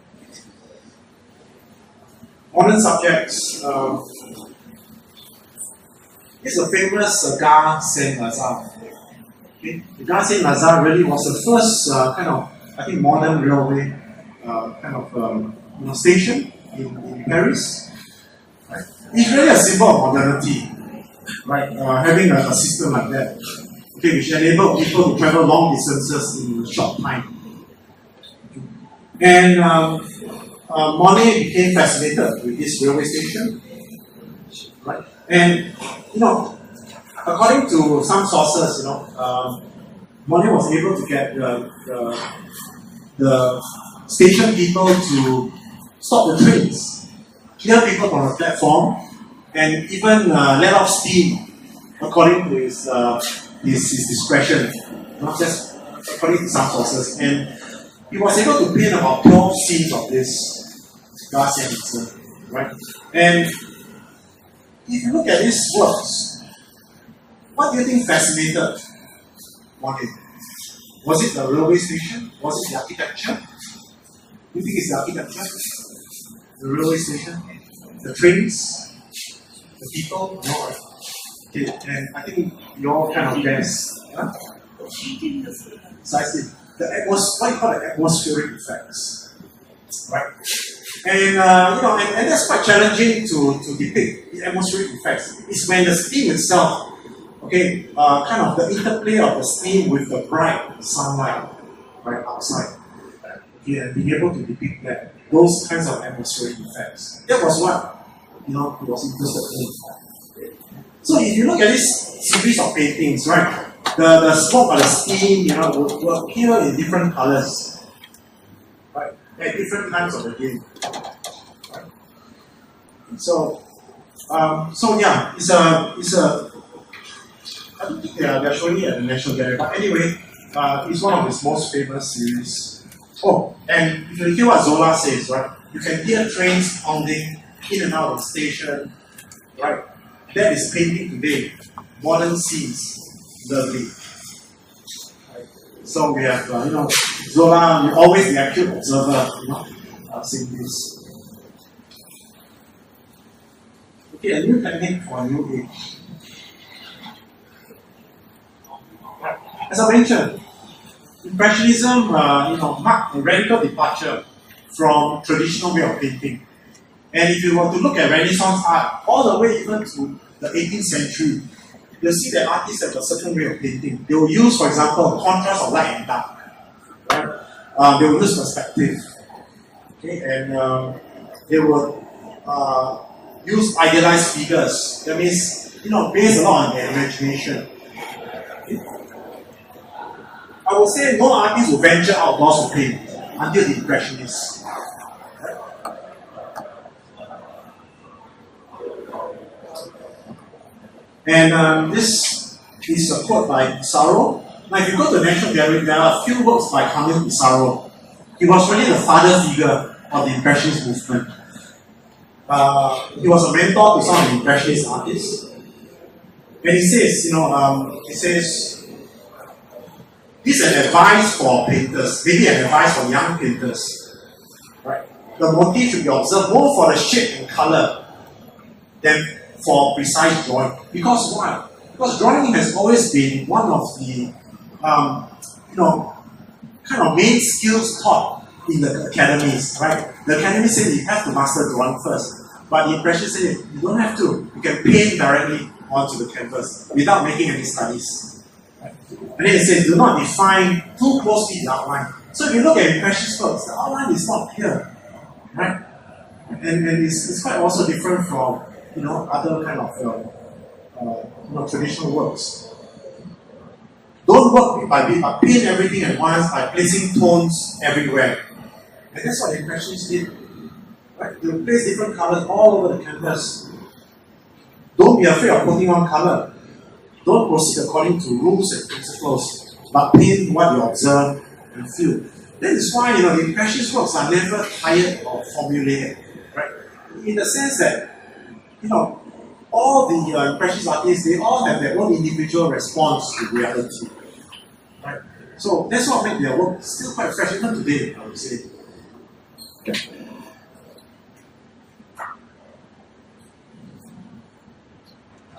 Modern subjects. It's a famous Degas Saint-Lazare. Okay? Degas Saint-Lazare really was the first modern railway station in Paris. Right? It's really a symbol of modernity, right? Having a system like that, okay, which enabled people to travel long distances in a short time. And Monet became fascinated with this railway station, right? And according to some sources, Monet was able to get the station people to stop the trains, clear people from the platform, and even let off steam according to his discretion, not just according to some sources. And he was able to paint about 12 scenes of this Degas, right? And if you look at his works, what do you think fascinated Monet? Was it the railway station? Was it the architecture? Do you think it's the architecture? The railway station? The trains? The people? No. Okay, and I think you all kind of guess. Huh? Precisely. What you call the atmospheric effects. Right? And and that's quite challenging to depict the atmospheric effects. It's when the steam itself, okay, kind of the interplay of the steam with the bright sunlight right outside. Okay, and being able to depict that, those kinds of atmospheric effects. That was what he was interested in. So if you look at this series of paintings, right, the smoke or the steam, will appear in different colors, right, at different times of the day. Right? So yeah, it's a. I don't think they're showing it at the National Gallery, but anyway, is one of his most famous series. Oh, and if you hear what Zola says, right? You can hear trains pounding in and out of the station, right? That is painting today. Modern scenes, lovely. Right. So we have, Zola, you always the acute observer, saying this. Okay, a new technique for a new age. As I mentioned, Impressionism, marked a radical departure from traditional way of painting. And if you were to look at Renaissance art, all the way even to the 18th century, you'll see that artists have a certain way of painting. They will use, for example, contrast of light and dark. Right? They will use perspective. Okay, and they will use idealized figures. That means, based a lot on their imagination. Okay? I would say no artist will venture outdoors to paint until the Impressionists. And this is a quote by Pissarro. Now, if you go to the National Gallery, there are a few works by Camille Pissarro. He was really the father figure of the Impressionist movement. He was a mentor to some of the Impressionist artists. And he says, this is an advice for painters, maybe an advice for young painters. Right? The motif should be observed more for the shape and color than for precise drawing. Because why? Because drawing has always been one of the kind of main skills taught in the academies, right? The academy says you have to master drawing first. But the Impressionists say you don't have to. You can paint directly onto the canvas without making any studies. And then it says, do not define too closely the outline. So if you look at Impressionist works, the outline is not clear, right? And it's quite also different from other kind of traditional works. Don't work bit by bit, but paint everything at once by placing tones everywhere. And that's what the Impressionists did. Right? They place different colors all over the canvas. Don't be afraid of putting one color. Don't proceed according to rules and principles, but paint what you observe and feel. That is why the Impressionist works are never tired or formulaic, right? In the sense that all the Impressionist artists, they all have their own individual response to reality, right? So that's what makes their work still quite fresh even today, I would say.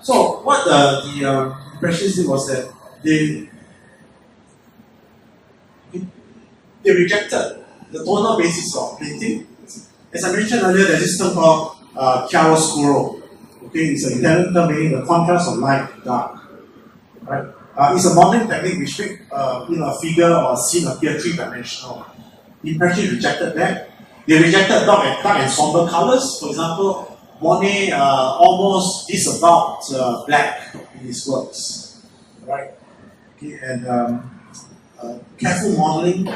So what the Impressionists did was that they rejected the tonal basis of painting. As I mentioned earlier, there's this term called chiaroscuro. Okay, it's an Italian term meaning the contrast of light and dark. Right? It's a modern technique which makes a figure or a scene appear three-dimensional. The Impressionists rejected that. They rejected dark and somber colors. For example, Monet almost disavowed black in his works, right? Okay, and careful modeling,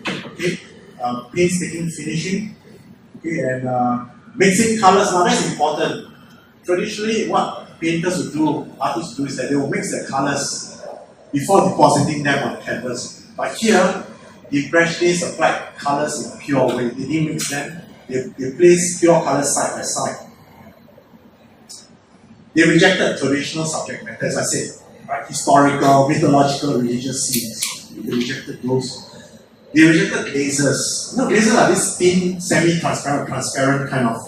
okay, painstaking finishing, okay, and mixing colors. Now that's important. Traditionally, what painters would do, artists would do, is that they will mix their colors before depositing them on the canvas. But here, the Impressionists applied colors in a pure way. They didn't mix them. They placed pure colors side by side. They rejected traditional subject matter, as I said, right? Historical, mythological, religious scenes. They rejected those. They rejected lasers. Lasers are these thin, semi-transparent, transparent kind of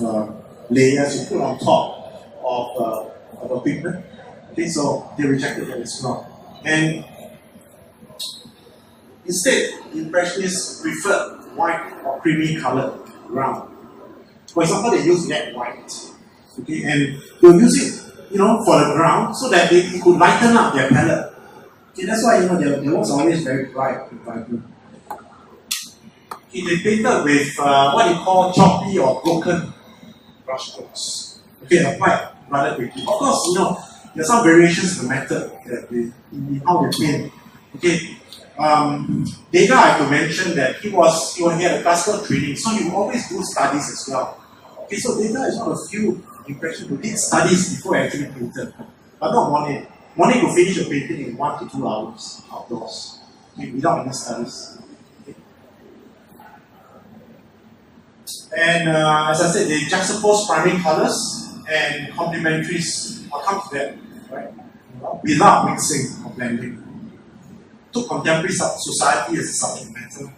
layers you put on top of a pigment. Okay, so they rejected that as well. And instead, the Impressionists preferred white or creamy colored ground. For example, they used red white. Okay, and they'll use it for the ground, so that it could lighten up their palette. Okay, that's why their works are always very bright and vibrant. Okay, they painted with what you call choppy or broken brushstrokes. Okay, applied rather quickly. Of course, there are some variations in the method in how they paint. Okay, Degas, I have to mention that he had a classical training, so he would always do studies as well. Okay, so Degas is one of the few Impressionists who did studies before he actually painted, but not Monet. Monet could finish a painting in 1 to 2 hours outdoors. okay, without any studies. Okay. And as I said, they juxtapose primary colors and complementaries. I'll come to that, right? Without mixing or blending. Took contemporary society as a subject matter.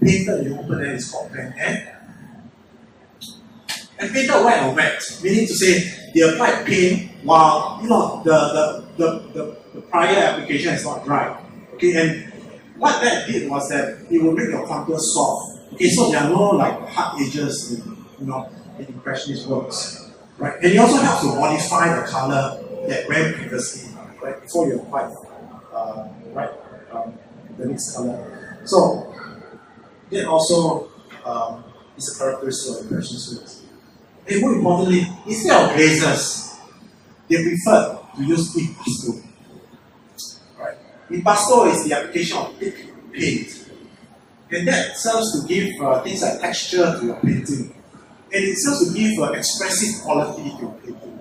Painted in open air is called plein air. And painted wet or wet, meaning to say they applied paint while the prior application is not dry. Okay, and what that did was that it will make your contour soft. Okay, so there are no like hard edges in Impressionist works. Right? And it also helps to modify the color that went previously, right? Before you apply the next color. So that also is a characteristic of Impressionist works. And more importantly, instead of glazes, they prefer to use impasto. Right? Impasto is the application of thick paint. And that serves to give things like texture to your painting. And it serves to give expressive quality to your painting.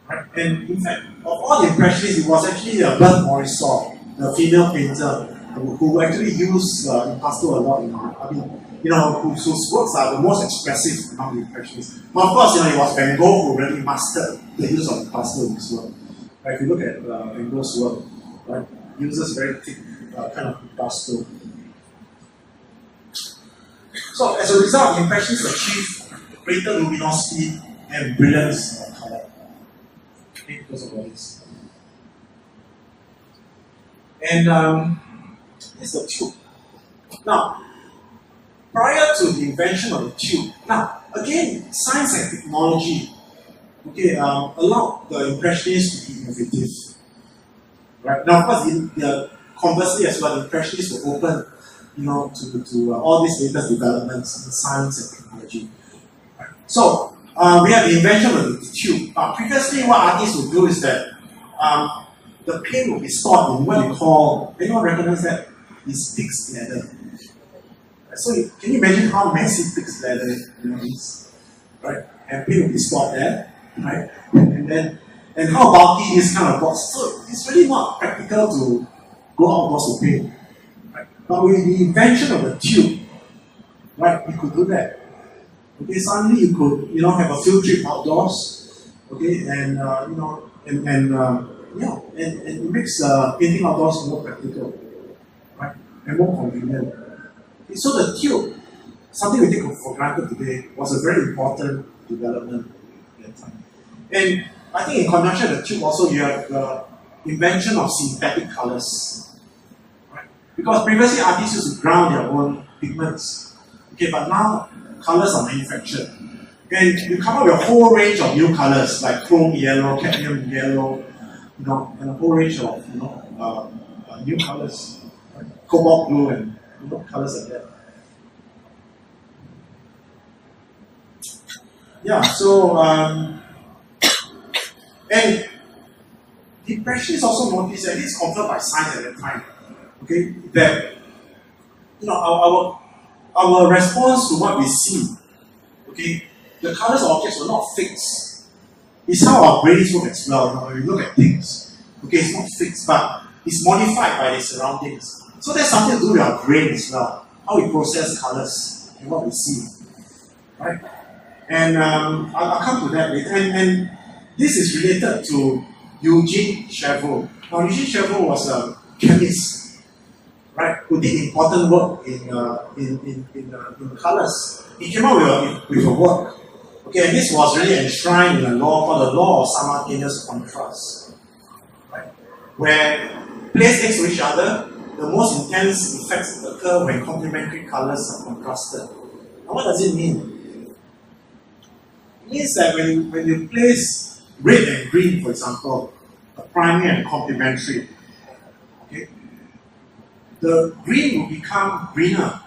Right? And in fact, of all the Impressionists, it was actually Bert Morisot, the female painter, who actually used impasto a lot. Whose works are the most expressive among the Impressionists. But of course, it was Van Gogh who really mastered the use of impasto in his work. Right? If you look at Van Gogh's work, right, he uses very thick kind of impasto. So as a result, the Impressionists achieved greater luminosity and brilliance of color. Okay, because of all this. And it's the tube. Now, prior to the invention of the tube, now again, science and technology, okay, allowed the Impressionists to be innovative. Right? Now, of course, conversely as well, the Impressionists were open, to all these latest developments in science and technology. Right? So we have the invention of the tube. Previously, what artists would do is that the paint will be stored in what you call, anyone recognize that? Is fixed leather. So can you imagine how messy fixed leather is, right? And paint will be stored there, right? And how bulky this kind of box. So it's really not practical to go outdoors to paint. Right? But with the invention of the tube, right, you could do that. Okay, suddenly you could, have a field trip outdoors. Okay, and it makes painting outdoors more practical, right, and more convenient. Okay, so the tube, something we take for granted today, was a very important development at that time. And I think in conjunction with the tube also you have the invention of synthetic colors. Right? Because previously artists used to ground their own pigments. Okay, but now colors are manufactured. And you come up with a whole range of new colors like chrome yellow, cadmium yellow, and a whole range of new colors, right? Cobalt blue and colors like that. Yeah, so and the Impressionists also noticed, and it's confirmed by science at that time, okay, that our response to what we see, okay, the colors of objects were not fixed. It's how our brains work as well. When we look at things, okay, it's not fixed, but it's modified by the surroundings. So there's something to do with our brain as well, how we process colors and what we see, right? And I'll come to that later. And this is related to Eugene Chevreul. Now, Eugene Chevreul was a chemist, right, who did important work in colors. He came up with a work. Okay, and this was really enshrined in a law called the law of simultaneous contrast, right? Where placed next to each other, the most intense effects occur when complementary colors are contrasted. Now, what does it mean? It means that when you place red and green, for example, a primary and complementary, okay, the green will become greener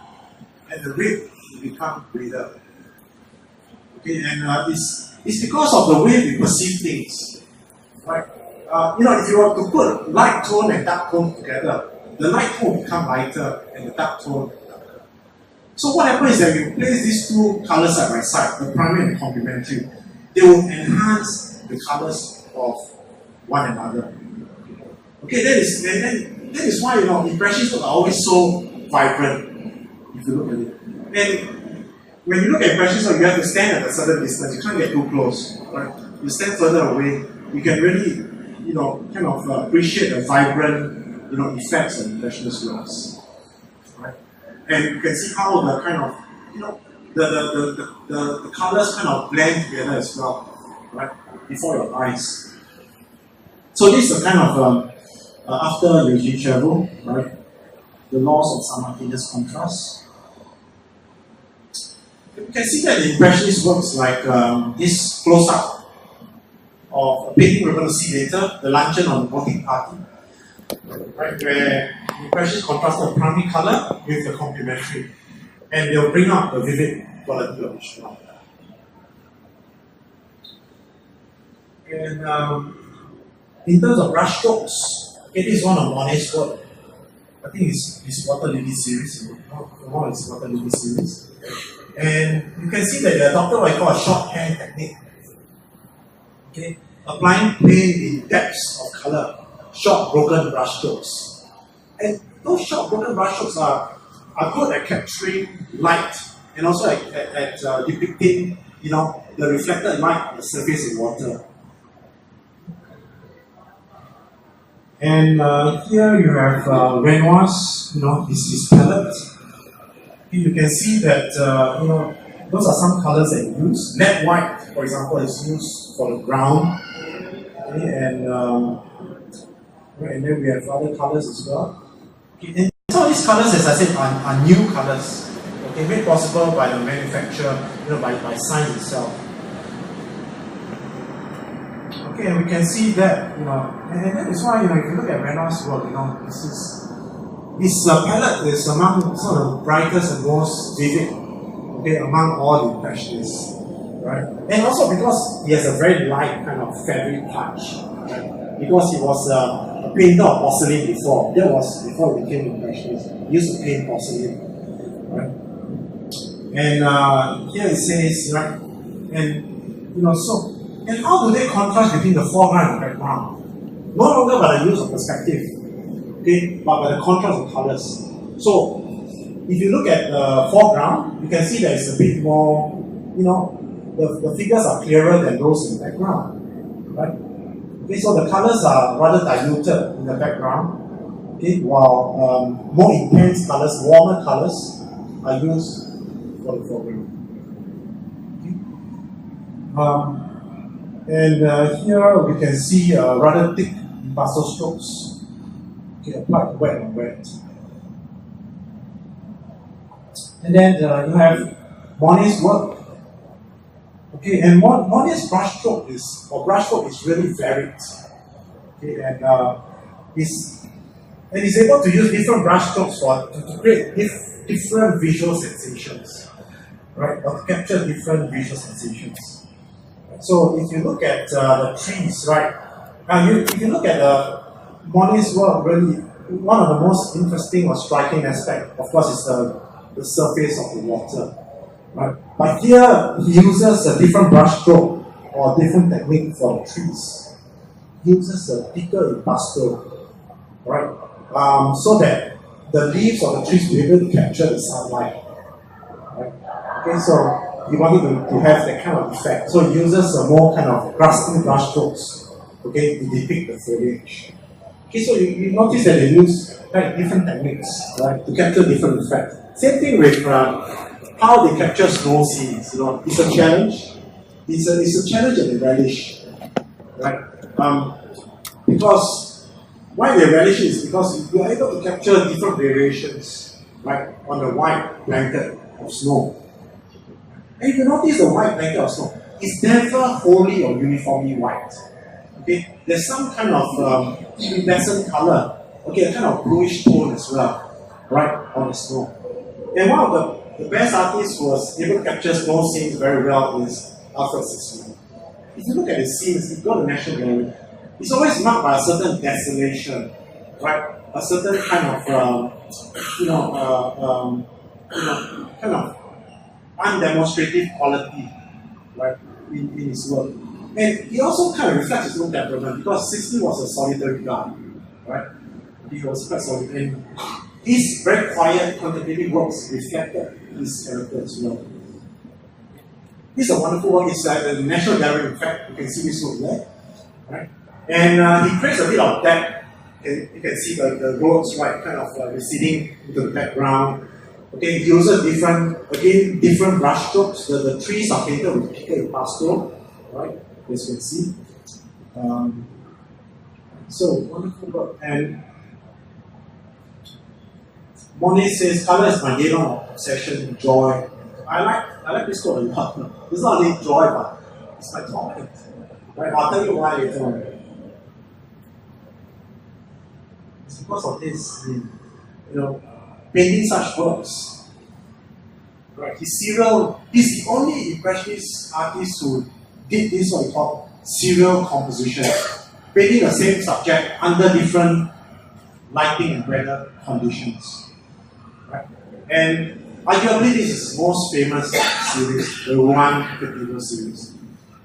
and the red will become redder. Okay, and it's because of the way we perceive things, right? If you were to put light tone and dark tone together, the light tone will become lighter and the dark tone darker. So what happens is that you place these two colors side by side, the primary and complementary, they will enhance the colors of one another. Okay, then that is why, Impressionists are always so vibrant, if you look at it. And when you look at Impressionists, you have to stand at a certain distance. You can't get too close, right? You stand further away, you can really, kind of appreciate the vibrant, effects of Impressionist works, right? And you can see how the kind of, the colors kind of blend together as well, right? Before your eyes. So this is a kind of after Eugene Chereau, right? The laws of simultaneous contrast. You can see that the Impressionist works like this close-up of a painting we're going to see later, the luncheon on the voting party, right? Where the Impressionists contrast the primary color with the complementary, and they'll bring out the vivid quality of each one. And in terms of brush strokes, it is one of Monet's work. I think it's Water Lily series, one of his Water Lily series. And you can see that they adopted what I call a shorthand technique. Okay, applying paint in depths of color, short broken brush strokes. And those short broken brush strokes are good at capturing light and also at depicting, the reflected light on the surface of water. And here you have Renoir's, his palette. You can see that, those are some colors that he used. Lead white, for example, is used for the ground. Okay, and then we have other colors as well. Okay, and some of these colors, as I said, are new colors. Okay, made possible by the manufacturer, by science itself. Okay, and we can see that, and that is why, if you look at Renoir's work, his palette is among some of the brightest and most vivid, okay, among all the Impressionists, right? And also because he has a very light kind of feathery touch, right? Because he was a painter of porcelain before. That was before he became Impressionist. He used to paint porcelain, right? And here it says, right, and so. And how do they contrast between the foreground and the background? No longer by the use of perspective, okay, but by the contrast of colors. So, if you look at the foreground, you can see that it's a bit more, the figures are clearer than those in the background, right? Okay, so the colors are rather diluted in the background, okay, while more intense colors, warmer colors are used for the foreground. Okay. And here we can see rather thick pastel strokes, okay, applied wet and wet. And then you have Monet's work. Okay, and Monet's brushstroke is really varied. Okay, and he's able to use different brushstrokes to create different visual sensations, right? Or to capture different visual sensations. So if you look at the trees, right? If you look at Monet's work, really one of the most interesting or striking aspect, of course, is the surface of the water, right? But here he uses a different brush stroke or a different technique for the trees. He uses a thicker pastel, right? So that the leaves of the trees will be able to capture the sunlight, right? Okay, so he wanted to have that kind of effect. So he uses a more kind of grasping brush strokes, okay, to depict the foliage. Okay, so you notice that they use different techniques, right, to capture different effects. Same thing with how they capture snow scenes. It's a challenge. It's a challenge and a relish, right? Because why they relish it is because you are able to capture different variations, right, on the white blanket of snow. And if you notice the white blanket of snow, it's never wholly or uniformly white. Okay, there's some kind of iridescent color, okay, a kind of bluish tone as well, right, on the snow. And one of the best artists who was able to capture snow scenes very well is Alfred Sisson. If you look at his scenes, if you go to the National Gallery, it's always marked by a certain desolation, right? A certain kind of, kind of undemonstrative quality, right, in his work. And he also kind of reflects his own temperament because Sisson was a solitary guy, right? He was quite solid. And his very quiet, contemplative works reflected his character as well. This is a wonderful work. It's at the National Gallery, in fact. You can see this work there. Right? And he creates a bit of depth. You can see the roads, right, kind of receding into the background. Okay, he uses different brush strokes. The trees are painted with piqué pastel, right, as you can see. So, wonderful work. And Monet says, color is my game of obsession, joy. I like this quote a lot. It's not only joy, but it's my torment. Right? I'll tell you why later on. It's because of this, painting such works. Right? He's the only Impressionist artist who did this what we call serial composition. Painting the same subject under different lighting and weather conditions. Right? And arguably this is his most famous series, the Renoir Cathedral series.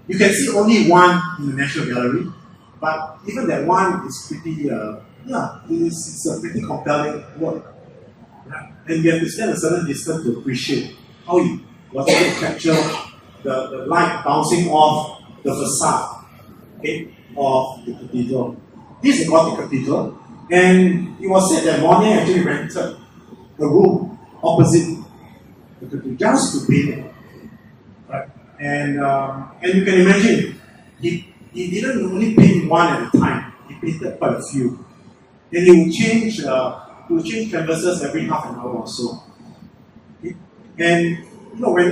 You can see only one in the National Gallery, but even that one is pretty, it's a pretty compelling work. Right? And you have to stand a certain distance to appreciate how he was able to capture the light bouncing off the facade, okay, of the cathedral. This is a Gothic cathedral, and it was said that Monet actually rented a room opposite the cathedral just to paint it. Right? And you can imagine, he didn't only paint one at a time, he painted quite a few. And he would change canvases every half an hour or so. Okay? And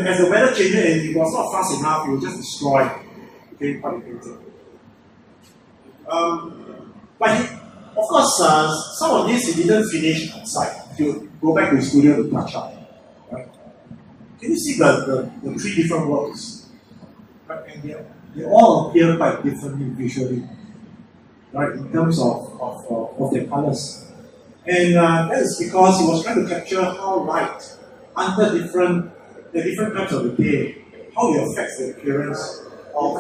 as the weather changed and it was not fast enough, he would just destroy what he painted. But of course, some of this he didn't finish outside. He would go back to his studio to touch up. Right? Can you see the three different works? Right? And they all appear quite differently visually, right? In terms of their colors. And that is because he was trying to capture how light, under the different times of the day, how it affects the appearance of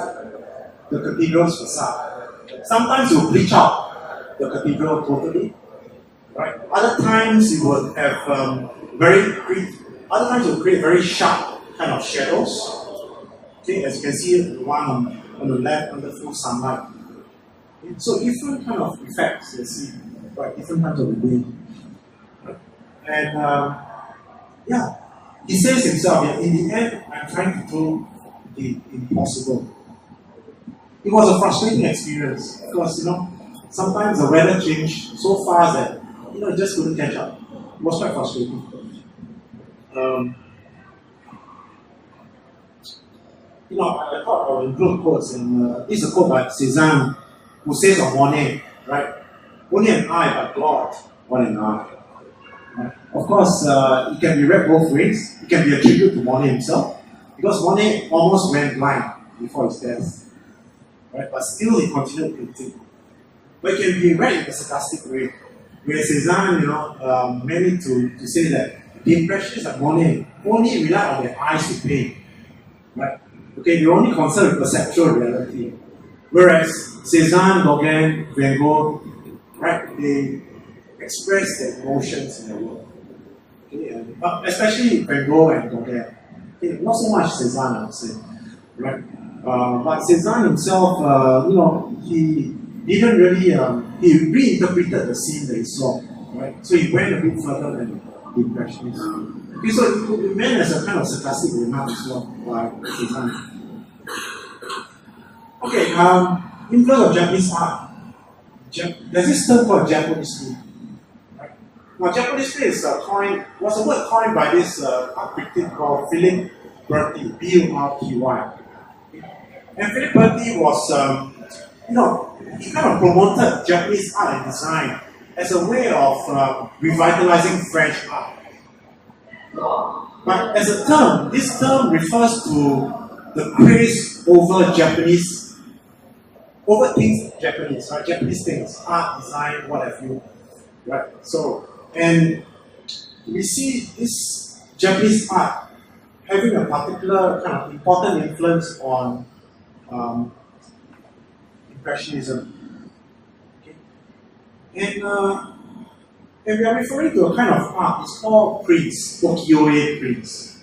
the cathedral's facade. Sometimes he will bleach out the cathedral totally, right? Other times he would have other times he will create very sharp kind of shadows. Okay, as you can see the one on the left under full sunlight. Okay? So different kind of effects you see, right? Different times of the day. Right? And he says himself, in the end, I'm trying to do the impossible. It was a frustrating experience because sometimes the weather changed so fast that it just couldn't catch up. It was quite frustrating. I thought I would include quotes, and this is a quote by Cézanne, who says of Monet, right? Only an eye, but God, one an eye. Right? Of course, it can be read both ways. It can be a tribute to Monet himself, because Monet almost went blind before his death. Right? But still he continued painting. But it can be read in a sarcastic way, where Cézanne, meant to say that the Impressionists of Monet only rely on their eyes to paint. Right? Okay, they're only concerned with perceptual reality. Whereas Cézanne, Gauguin, Van Gogh, right, they express their emotions in their work. Okay, especially Van Gogh and Gauguin. Okay, not so much Cézanne, I would say. Right? But Cézanne himself, he didn't really, he reinterpreted the scene that he saw, right? So he went a bit further than the Impressionists. Okay, so it could be meant as a kind of sarcastic remark as well by Cézanne. Okay, influence of Japanese art. There's this term called Japanism. Right? Now, Japanism is was a word coined by this art critic called Philip Berti, B-U-R-T-Y. And Philip Berti was, he kind of promoted Japanese art and design as a way of revitalizing French art. But as a term, this term refers to the craze over things Japanese, right? Japanese things, art, design, what have you, right? So, and we see this Japanese art having a particular kind of important influence on Impressionism. Okay? And And we are referring to a kind of art, it's called prints, ukiyo-e prints.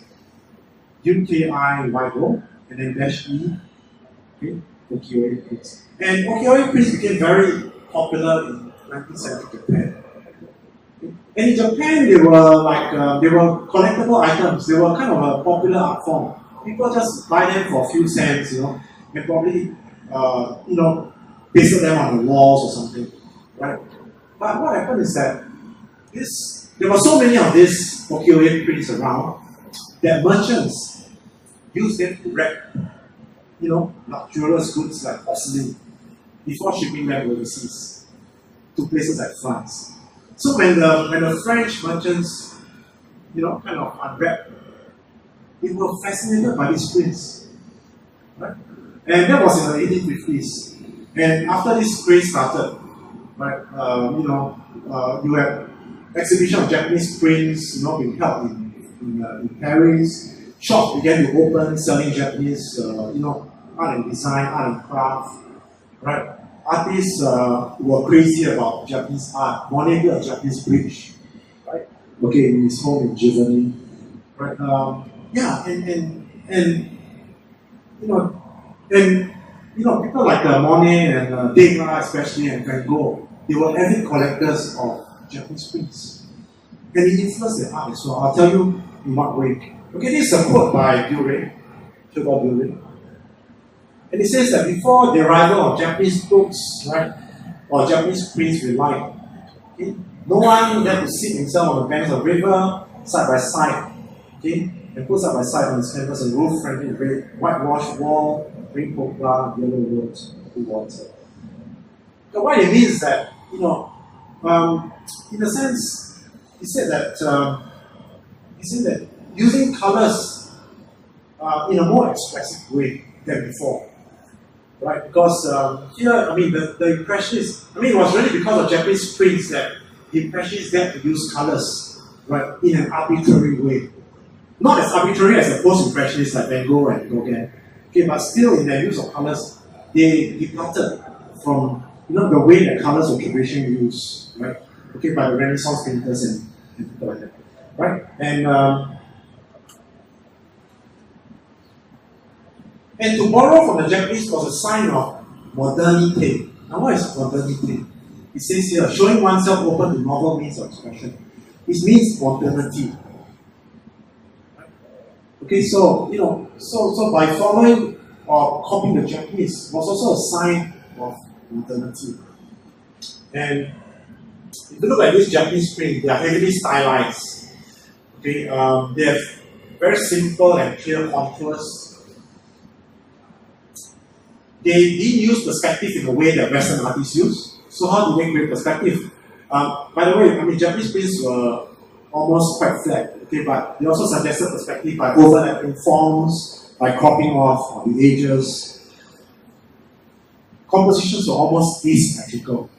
UKIYO, and then dash E, okay, ukiyo-e prints. And ukiyo-e prints became very popular in 19th century Japan. Okay. And in Japan, they were collectible items. They were kind of a popular art form. People just buy them for a few cents, and probably, pasted them on the walls or something, right? But what happened is that there were so many of these ukiyo-e prints around that merchants used them to wrap, luxurious goods like porcelain before shipping them overseas to places like France. So when the French merchants, kind of unwrapped, they were fascinated by these prints, right? And that was in the 1850s. And after this craze started, right, you had exhibition of Japanese prints, being held in Paris. Shops began to open, selling Japanese, art and design, art and craft, right? Artists were crazy about Japanese art. Monet built a Japanese bridge, right? Okay, in his home in Giverny, right? People like Monet and Degas especially and Van Gogh, they were avid collectors of Japanese prints. And it influenced their art as well. I'll tell you in what way. Okay, this is a quote by Charles Baudelaire. And it says that before the arrival of Japanese books, right, or Japanese prints with light, okay, no one had to sit himself on the banks of the river, side by side, okay, and put side by side on his canvas a roof framed with red, whitewashed wall, green poplar, yellow rose, blue water. So what it means is that, in a sense, he said that using colors in a more expressive way than before. Right, because the Impressionists, it was really because of Japanese prints that the Impressionists had to use colors, right, in an arbitrary way. Not as arbitrary as the post-Impressionists like Van Gogh and Degas, okay, but still in their use of colors, they departed from the way that colors were traditionally used, right, okay, by the Renaissance painters and people like that, right, and to borrow from the Japanese was a sign of modernity. Now, what is modernity? It says here, showing oneself open to novel means of expression. It means modernity. Okay, so by following or copying the Japanese was also a sign of modernity. And if you look at this Japanese print, they are heavily stylized. Okay, they have very simple and clear contours. They didn't use perspective in the way that Western artists use. So how do they create perspective? By the way, Japanese prints were almost quite flat, okay, but they also suggested perspective by overlapping forms, by cropping off the edges. Compositions were almost asymmetrical,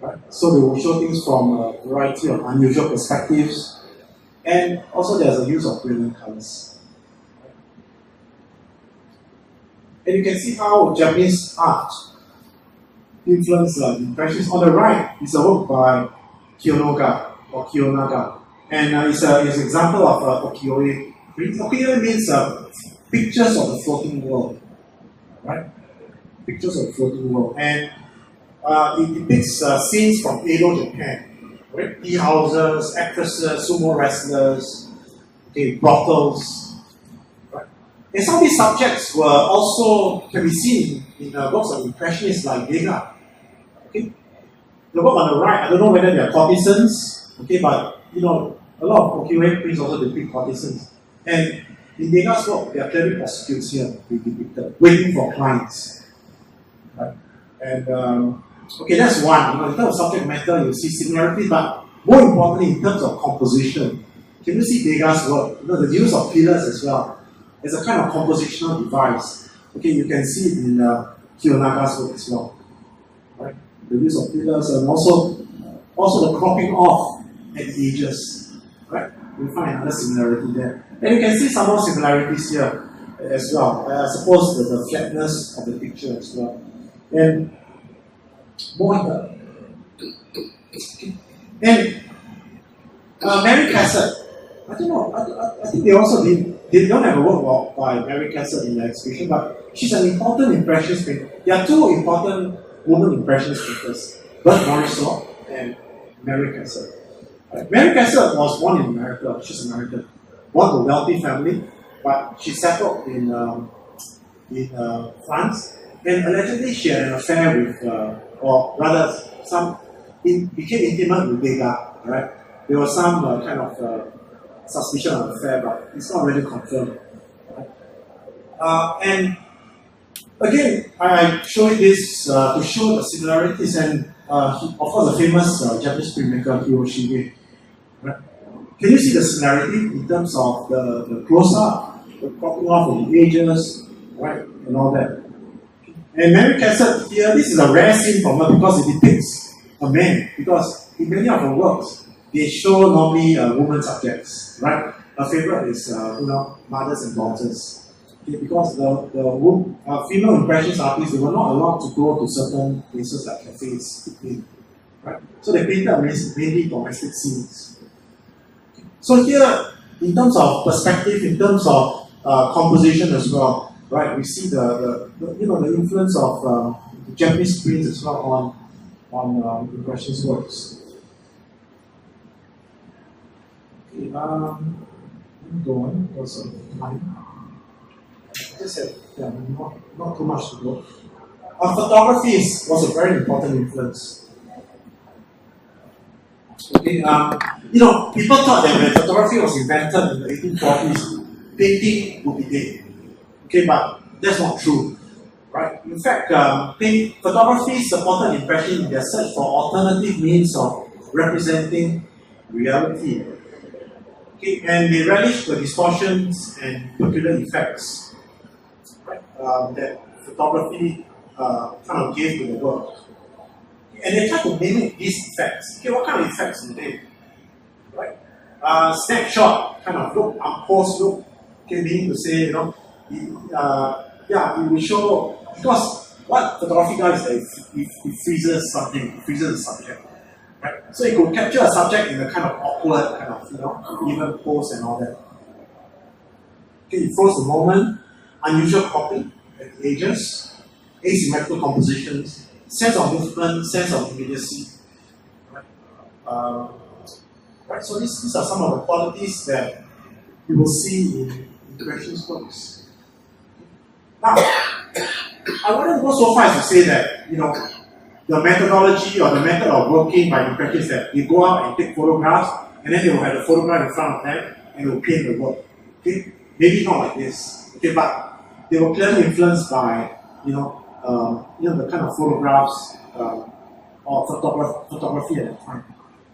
right? So they will show things from a variety of unusual perspectives, and also there's a use of brilliant colors. And you can see how Japanese art influenced the Impressionists. On the right is a work by Kiyonaga. And it's an example of ukiyo-e. Ukiyo-e means pictures of the floating world. Right? Pictures of the floating world. And it depicts scenes from Edo, Japan. Right? Tea houses, actresses, sumo wrestlers, okay, brothels. And some of these subjects were also can be seen in works of Impressionists like Degas. Okay? The work on the right, I don't know whether they are courtesans, okay, but a lot of ukiyo-e prints also depict courtesans. And in Degas' work, there are clearly prostitutes here depicted, waiting for clients. Right? And okay, that's one. In terms of subject matter, you see similarity, but more importantly, in terms of composition, can you see Degas' work? The use of pillars as well. It's a kind of compositional device. Okay, you can see it in Kiyonaga's work as well. Right? The use of pillars and also the cropping off at the edges. Right? We find another similarity there. And you can see some more similarities here as well. I suppose the flatness of the picture as well. And more here. And Mary Cassatt. I don't know. I think they also they don't have a work by Mary Cassatt in the exhibition, but she's an important impressionist painter. There are two important women impressionist painters, Bert Morisot and Mary Cassatt. Right? Mary Cassatt was born in America. She's American, born to a wealthy family, but she settled in France, and allegedly she had an affair with, or rather, became intimate with Degas. Right? There was some kind of suspicion of affair, but it's not really confirmed. Right? And again, I show you this to show the similarities, and of course, the famous Japanese printmaker Hiroshige. Right? Can you see the similarity in terms of the close-up, the cropping off of the edges, right, and all that? And Mary Cassatt here, this is a rare scene from her because it depicts a man. Because in many of her works, they show normally women subjects, right? Her favorite is mothers and daughters. Okay, because the female impressionist artists, they were not allowed to go to certain places like cafes to paint, right? So they painted mainly domestic scenes. So here, in terms of perspective, in terms of composition as well, right? We see the influence of the Japanese prints as well on impressionist works. Okay, let me go on because of time. Just said, not too much to go. Photography was a very important influence. Okay, people thought that when photography was invented in the 1840s, painting would be dead. Okay, but that's not true, right? In fact, photography supported impression in their search for alternative means of representing reality. Okay, and they relished the distortions and peculiar effects, right, that photography kind of gave to the work. And they try to mimic these effects. Okay, what kind of effects do they? Right? Snapshot kind of look, post look. Okay, meaning to say, it will show, because what photography does is that it freezes something, it freezes the subject. Right? So it could capture a subject in a kind of awkward, kind of, even pose and all that. Okay, it froze the moment, unusual cropping at the edges, asymmetrical compositions, sense of movement, sense of immediacy. Right? Right? So these are some of the qualities that you will see in Impressionist works. Now, I wouldn't go so far as to say that, the methodology or the method of working by Impressionists that they go out and take photographs, and then they will have the photograph in front of them, and they will paint the work. Okay? Maybe not like this. Okay, but they were clearly influenced by, the kind of photographs or photography at that time.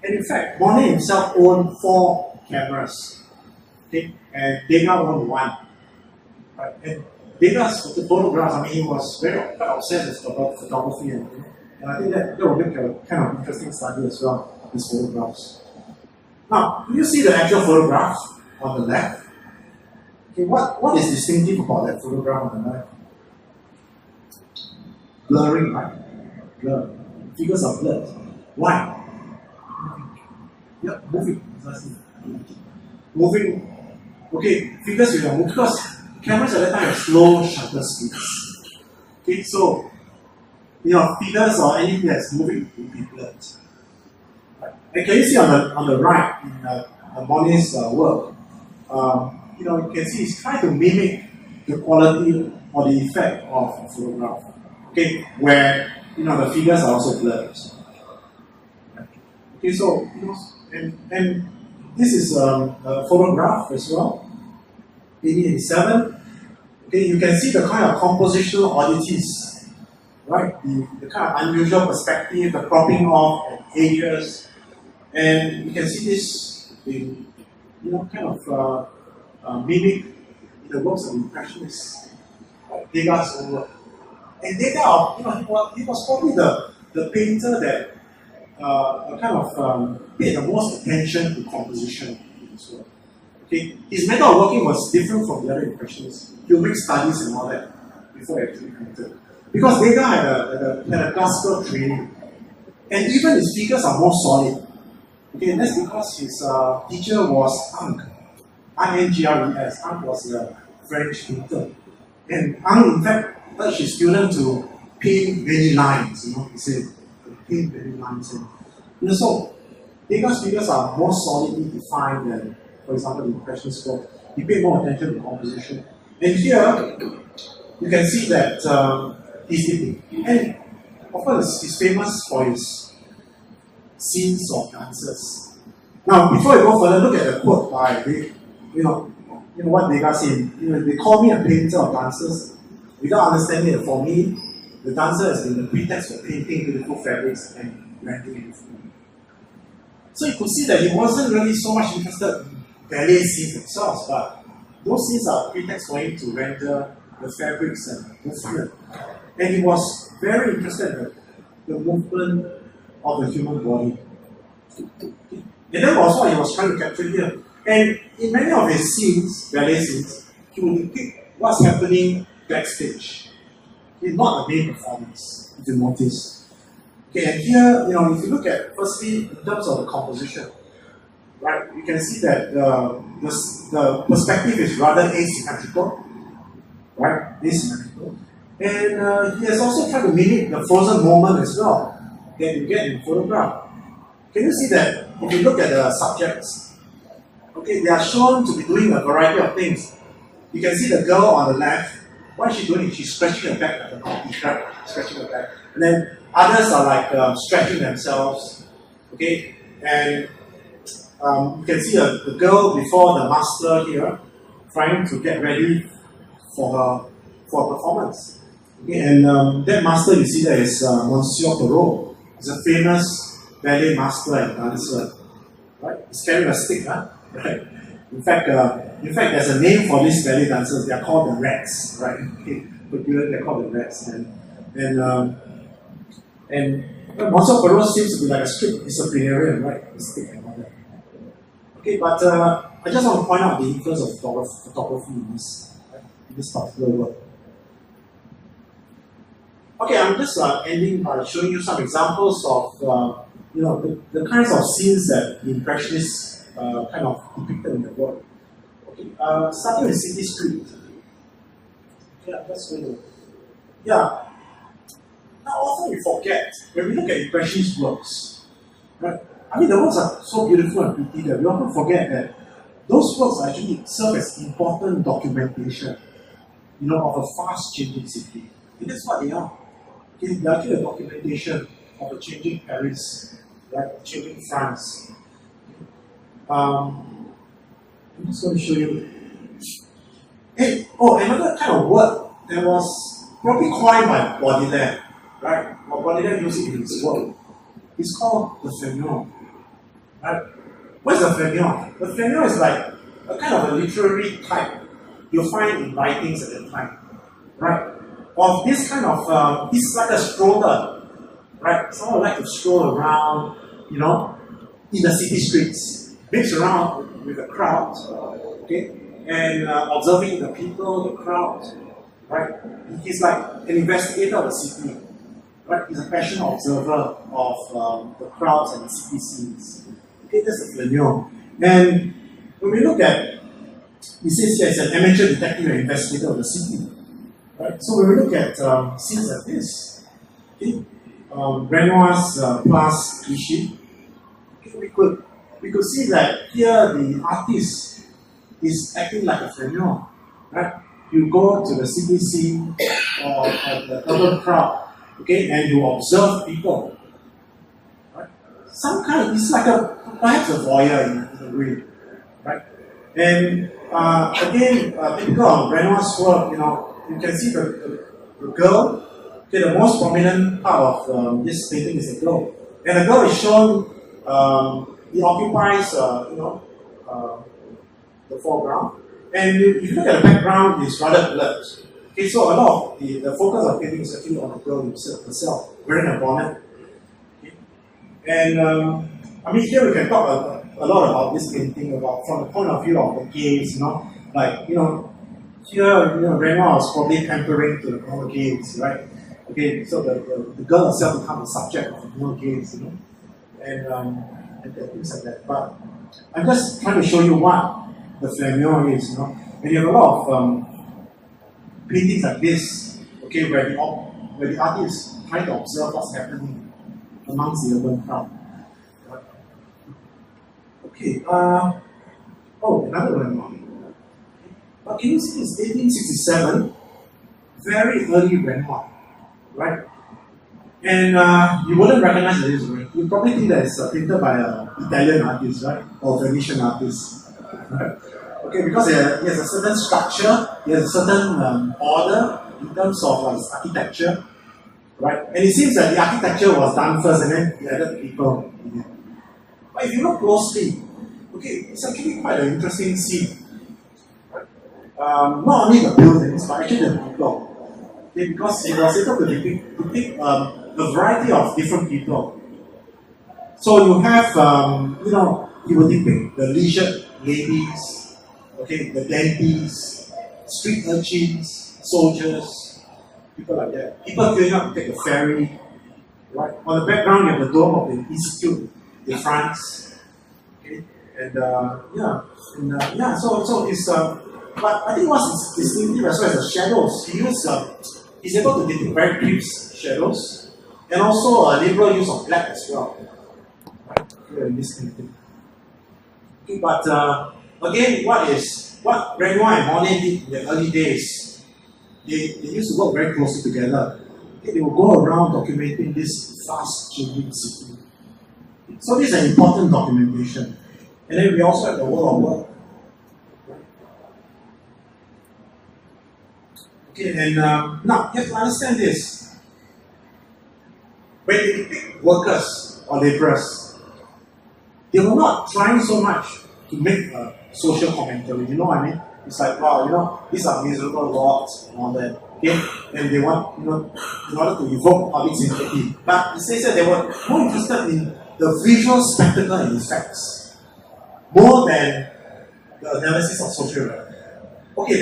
And in fact, Monet himself owned 4 cameras, okay, and Degas owned 1. Right? And Degas, the photographs, he was very quite obsessed with photography, and I think that will make a kind of interesting study as well of these photographs. Now, do you see the actual photograph on the left? Okay, what is distinctive about that photograph on the left? Blurring, right? Blur. Figures are blurred. Why? Yeah, moving. Moving. Okay, figures will move because cameras at that time have slow shutter speeds. Okay, so figures or anything that's moving will be blurred. Right? And can you see on the right in Monet's work? You can see he's trying to mimic the quality or the effect of a photograph. Okay, where the figures are also blurred. Okay, so and this is a photograph as well, 1887. Okay, you can see the kind of compositional oddities, right? The kind of unusual perspective, the cropping off at edges, and you can see this in kind of mimic in the works of Impressionists, like Degas' own work. And Degas, he was probably the painter that kind of paid the most attention to composition in his work. Okay, his method of working was different from the other Impressionists. He'll make studies and all that before he actually painted. Because Degas had a classical training, and even his figures are more solid. Okay, and that's because his teacher was Unk, I-N-G-R-E-S. Unk was a French painter. And Unk, in fact, urged his student to paint many lines, he said, paint many lines. And so, Degas' figures are more solidly defined than, for example, the Impressionist work. He paid more attention to composition. And here, you can see that he's depicting. And of course, he's famous for his scenes of dances. Now, before we go further, look at the quote by, what Degas said. They call me a painter of dances without understanding that for me, the dancer has been the pretext for painting beautiful fabrics and rendering beautiful. So you could see that he wasn't really so much interested in ballet scenes themselves, but those scenes are pretext for him to render the fabrics and movement. And he was very interested in the movement of the human body. And that was what he was trying to capture here. And in many of his scenes, ballet scenes, he would depict what's happening backstage. It's not a main performance, if you notice. Okay, and here, if you look at, firstly, in terms of the composition, right, you can see that the perspective is rather asymmetrical, right, asymmetrical. And he has also tried to mimic the frozen moment as well that you get in photograph. Can you see that if you look at the subjects, okay, they are shown to be doing a variety of things. You can see the girl on the left. What is she doing? She's stretching her back like a monkey, right? Stretching her back. And then others are like stretching themselves. Okay? And you can see the girl before the master here trying to get ready for a performance. Okay? And that master you see there is Monsieur Perrault. He's a famous ballet master and dancer. Right? He's carrying a stick, huh? Right? In fact, there's a name for these ballet dancers. They are called the rats, right? Particularly, they're called the rats. And Monsieur Perrault seems to be like a strict disciplinarian, right? The stick and all that. Okay, but I just want to point out the influence of photography in this particular work. Okay, I'm just ending by showing you some examples of the kinds of scenes that the Impressionists kind of depicted in the work. Okay, starting with City Street. Yeah, that's good. Yeah. Now, often we forget when we look at Impressionist works, right? I mean, the works are so beautiful and pretty that we often forget that those works actually serve as important documentation, of a fast-changing city. And that's what they are. Okay, they're actually a documentation of a changing Paris, right? Changing France. I'm just going to show you. Hey, another kind of word that was probably coined by Baudelaire, right? Or Baudelaire used it in his work. It's called the fainéant, right? What is the fainéant? The fainéant is like a kind of a literary type you'll find in writings at the time, right? Of this kind of, he's like a stroller, right? Someone like to stroll around, in the city streets. Mix around with the crowd, okay, and observing the people, the crowd, right? He's like an investigator of the city, right? He's a passionate observer of the crowds and the city scenes. Okay, that's the fainéant. And when we look at, he says here, it's an amateur detective and investigator of the city, right? So when we look at scenes like this, okay, Renoir's Place Clichy, okay, we could see that here the artist is acting like a fainéant, right? You go to the city scene or at the urban crowd, okay, and you observe people, right? It's like perhaps a voyeur in a way, right? And again, typical of Renoir's work, you can see the girl. Okay, the most prominent part of this painting is the girl, and the girl is shown. He occupies, the foreground, and if you look at the background, it's rather blurred. Okay, so a lot of the focus of painting is actually on the girl herself, wearing a bonnet. Okay. And here we can talk a lot about this painting from the point of view of the gaze, here, Renoir was probably pampering to the male gaze, right? Okay, so the girl herself becomes the subject of the male gaze, And and things like that. But I'm just trying to show you what the flammeur is, you know. And you have a lot of paintings like this, okay, where the artist is trying to observe what's happening amongst the urban crowd. Okay, another Renoir. But can you see it's 1867, very early Renoir, right? And you wouldn't recognize that it's Renoir. You probably think that it's painted by an Italian artist, right? Or Venetian artist, right? Okay, because it has a certain structure, it has a certain order in terms of its architecture, right? And it seems that the architecture was done first and then the other people in it. But if you look closely, okay, it's actually quite an interesting scene. Not only the buildings, but actually the people. Okay, because he was able to depict a variety of different people. So you have, he will depict the leisure ladies, okay, the dandies, street urchins, soldiers, people like that. People queuing up to take the ferry, right? On the background, you have the dome of the Institute in France, okay, and so it's but I think what's distinctive as well as the shadows. He's able to depict very crisp shadows, and also a liberal use of black as well. Right? Here in this painting. Okay, but again, what Renoir and Monet did in the early days? They used to work very closely together. Okay, they will go around documenting this fast changing city. So this is an important documentation. And then we also have the world of work. Okay, and now you have to understand this. When they depict workers or laborers, they were not trying so much to make a social commentary. You know what I mean? It's like, wow, these are miserable lords and all that. Okay? And they want, in order to evoke public sympathy. But it says that they were more interested in the visual spectacle and effects, more than the analysis of social reality. Okay,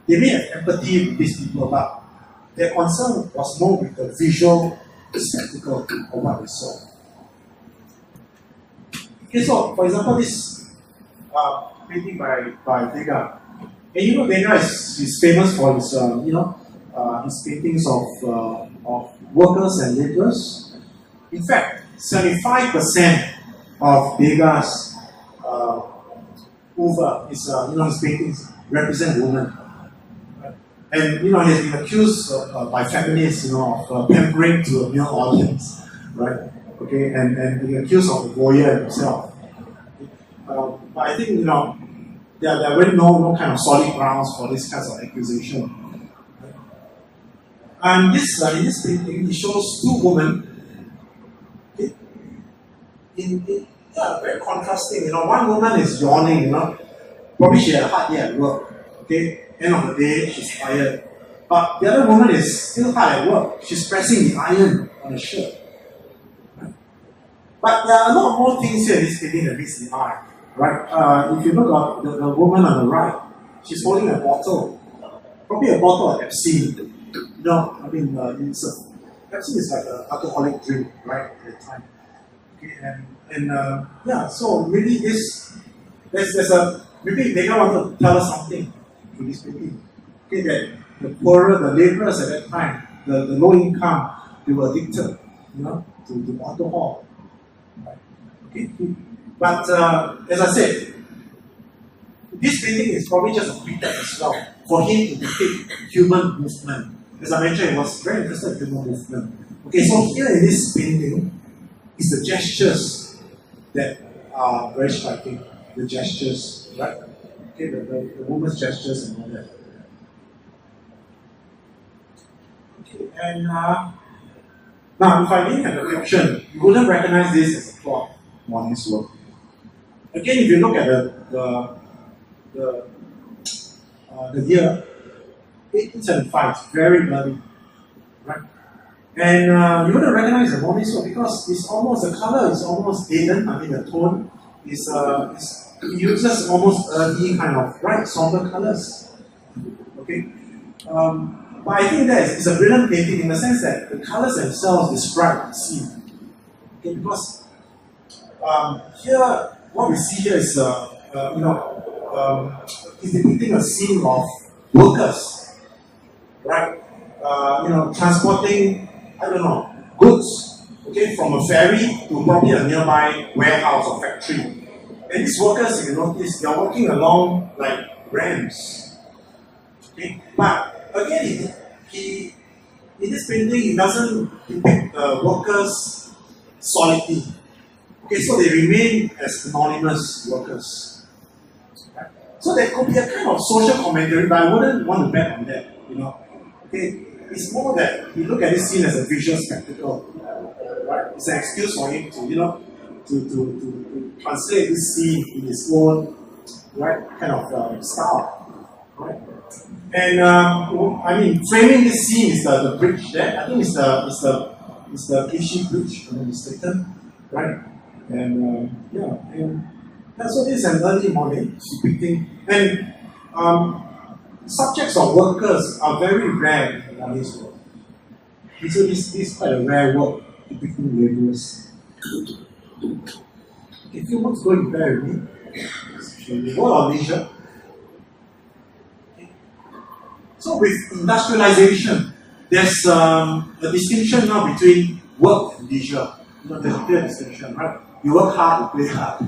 they may have empathy with these people, but their concern was more with the visual spectacle of what they saw. Okay, so for example, this painting by Degas. And Degas is famous for his his paintings of workers and laborers. In fact, 75% of Degas' his paintings represent women. And he has been accused by feminists, of pampering to a male audience, right? Okay, and being accused of voyeur himself. But I think there are really no kind of solid grounds for this kind of accusation. And in this painting, he shows two women. Okay, very contrasting. One woman is yawning. Probably she had a hard day at work. Okay. End of the day, she's tired. But the other woman is still hard at work. She's pressing the iron on the shirt. Right? But there are a lot more things here in this painting that meets the eye. Right? If you look at the woman on the right, she's holding a bottle. Probably a bottle of Pepsi. Pepsi is like an alcoholic drink, right, at the time. Okay, so really maybe they don't want to tell us something. This painting. Okay, that the poorer, the laborers at that time, the low income, they were addicted, to alcohol. Right? Okay, but as I said, this painting is probably just a pretext as well for him to depict human movement. As I mentioned, he was very interested in human movement. Okay, so here in this painting is the gestures that are very striking. The gestures, right? Okay, the woman's gestures and all that. Okay, and now if I look at the depiction, you wouldn't recognize this as a plot on his work. Again, if you look at the year 1875, it's very early, right? And you wouldn't recognize the Monet's work because the color is almost hidden. The tone is it uses almost earthy kind of bright, somber colors. Okay? But I think that it's a brilliant painting in the sense that the colors themselves describe the scene. Okay? Because here, what we see here is, is depicting a scene of workers, right? Transporting, goods, okay, from a ferry to probably a nearby warehouse or factory. And these workers, if you notice, they are walking along like ramps. Okay, but again, in this painting, he doesn't depict the workers solidly. Okay, so they remain as anonymous workers. Right? So there could be a kind of social commentary, but I wouldn't want to bet on that. Okay, it's more that we look at this scene as a visual spectacle. Right? It's an excuse for him to to translate this scene in his own kind of style. Right? And framing this scene is the bridge there. I think it's the Clichy Bridge, if I'm not mistaken, right? And so this is an early Monet depicting, and subjects of workers are very rare in Monet's work. So this is quite a rare work depicting laborers. If you want to go and bear with me, what are leisure? So with industrialization, there's a distinction now between work and leisure. There's a clear distinction, right? You work hard, you play hard,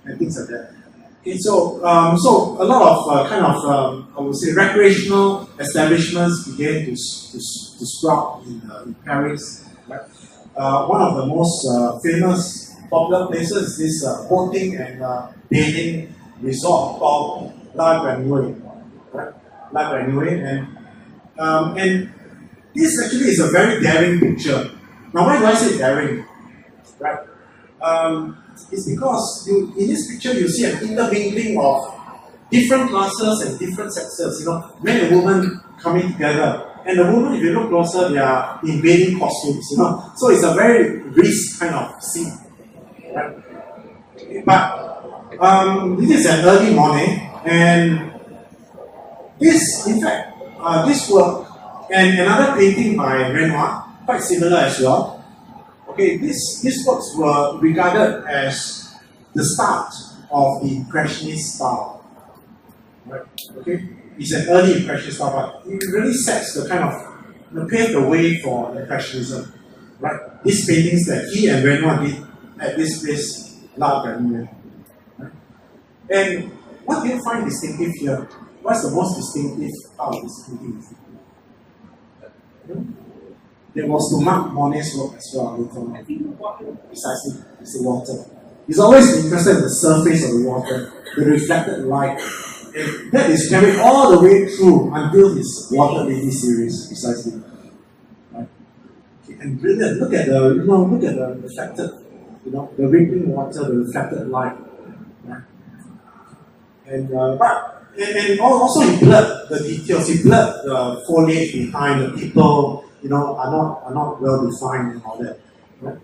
and things like that. Okay, so a lot of I would say recreational establishments began to sprout in Paris. Right? One of the most famous popular places is this boating and bathing resort called La Grenouille. Right? La Grenouille, and this actually is a very daring picture. Now, why do I say daring? Right? It's because in this picture you see an intermingling of different classes and different sexes. Men and women coming together. And the women, if you look closer, they are in bathing costumes. So it's a very rich kind of scene. Right? But this is an early Monet, and this, in fact, this work and another painting by Renoir, quite similar as well. Okay, these works were regarded as the start of the Impressionist style. Right? Okay, it's an early Impressionist style, but it really sets the kind of paved the way for Impressionism. Right? These paintings that he and Renoir did at this place, La Grenouille. Right? And what do you find distinctive here? What's the most distinctive part of this painting? There was to mark Monet's work as well. Precisely, it's the water. He's always interested in the surface of the water, the reflected light. And that is carried all the way through until his Water Lady series, precisely. Right? Okay, and brilliant. Look at the reflected, the rippling water, the reflected light. Right? And also he blurred the details. He blurred the foliage behind the people. Are not well defined and all that. Right?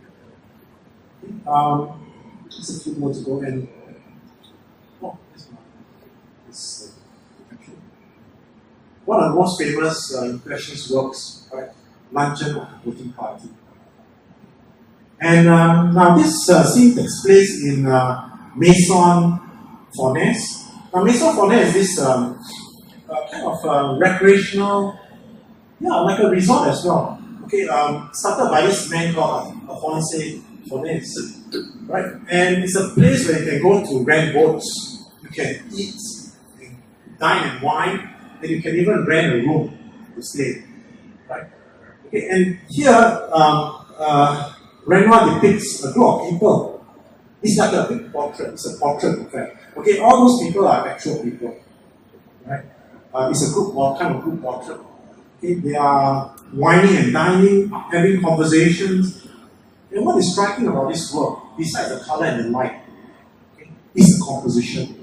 Just a few more to go. And one of the most famous Impressionist works, right? Luncheon of the Voting Party. And now this scene takes place in Maison Fornaise. Now Maison Fornaise is this kind of recreational, like a resort as well. Okay, started by this man called Alphonse Fornaise, right? And it's a place where you can go to rent boats, you can eat, dine and wine, and you can even rent a room to stay, right? Okay, and here Renoir depicts a group of people. It's like a big portrait. It's a portrait, in fact. Okay, all those people are actual people, right? It's a group portrait. Okay, they are whining and dining, having conversations. And what is striking about this work, besides the color and the light, okay, is the composition.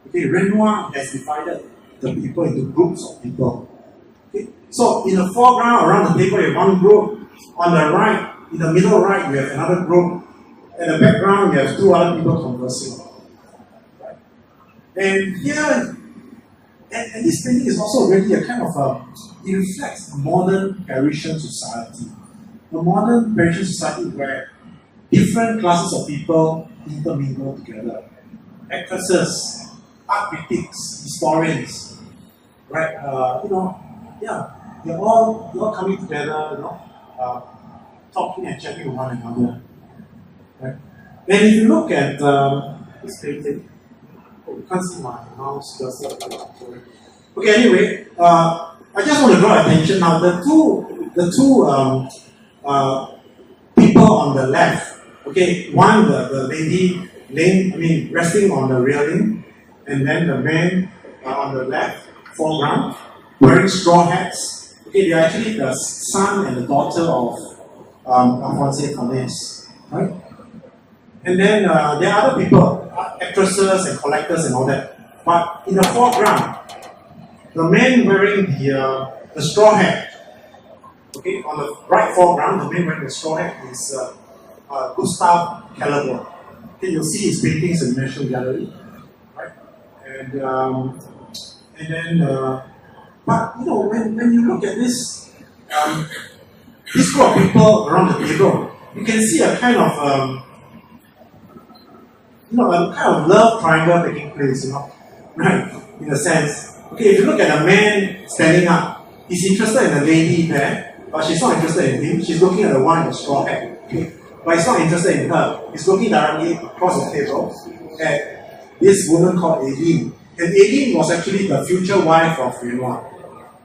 Okay, Renoir has divided the people into groups of people. Okay, so in the foreground, around the table, you have one group. On the right, in the middle right, you have another group. In the background, you have two other people conversing. Right? And here, and this painting is also really a kind of it reflects modern Parisian society. The modern Parisian society where different classes of people intermingle together. Actresses, art critics, historians, right? They're all coming together, talking and chatting with one another. Right? And if you look at this painting, you can't see my mouse cursor. Okay, anyway, I just want to draw attention now. The two people on the left. Okay, one the lady resting on the railing, and then the man on the left foreground wearing straw hats. Okay, they are actually the son and the daughter of Alphonse Farnese, right? And then there are other people, actresses and collectors and all that. But in the foreground, the man wearing the straw hat. Okay, on the right foreground, the man wearing the straw hat is Gustave Caillebotte. Okay, you'll see his paintings in the National Gallery, right? And then, but when you look at this group of people around the table, you can see a kind of a kind of love triangle taking place, right? In a sense. Okay, if you look at the man standing up, he's interested in the lady there, but she's not interested in him. She's looking at the one in the straw hat. Okay? But he's not interested in her. He's looking directly across the table at this woman called Aileen. And Aileen was actually the future wife of Renoir.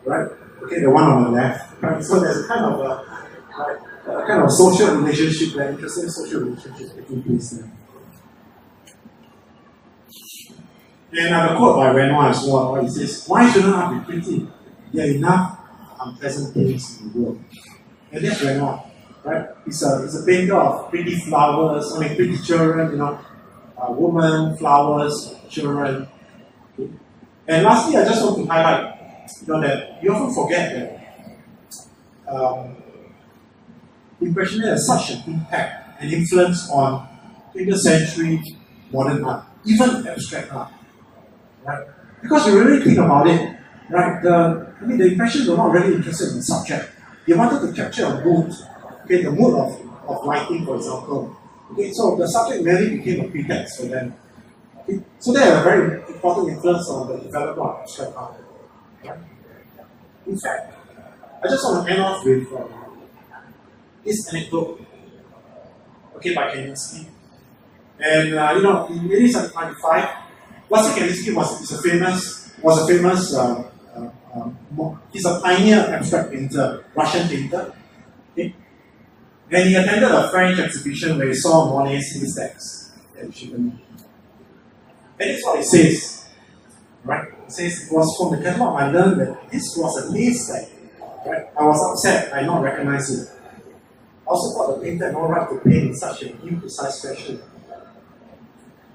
Right? Okay, the one on the left. Right? So there's a kind of a social relationship there, interesting social relationship taking place there. And I have a quote by Renoir as well, where he says, "Why shouldn't art be pretty? There are enough unpleasant things in the world." And that's Renoir, right? He's a painter of pretty flowers, pretty children, women, flowers, children. Okay? And lastly, I just want to highlight, that you often forget that Impressionism has such an impact and influence on 20th century modern art, even abstract art. Right? Because you really think about it, right? The Impressionists were not really interested in the subject. They wanted to capture a mood, okay, the mood of lighting, for example. Okay, so the subject merely became a pretext for them. Okay? So they have a very important influence on the development of abstract art. Right? In fact, I just want to end off with this anecdote, okay, by Kandinsky. And in 1895, Wassily Kandinsky he's a pioneer abstract painter, Russian painter. Okay? And he attended a French exhibition where he saw Monet's haystacks at Chivigny. And that's what it says. Right? It says it was from the catalog I learned that this was a haystack. Right? I was upset, I did not recognize it. I also thought the painter had no right to paint in such an imprecise fashion.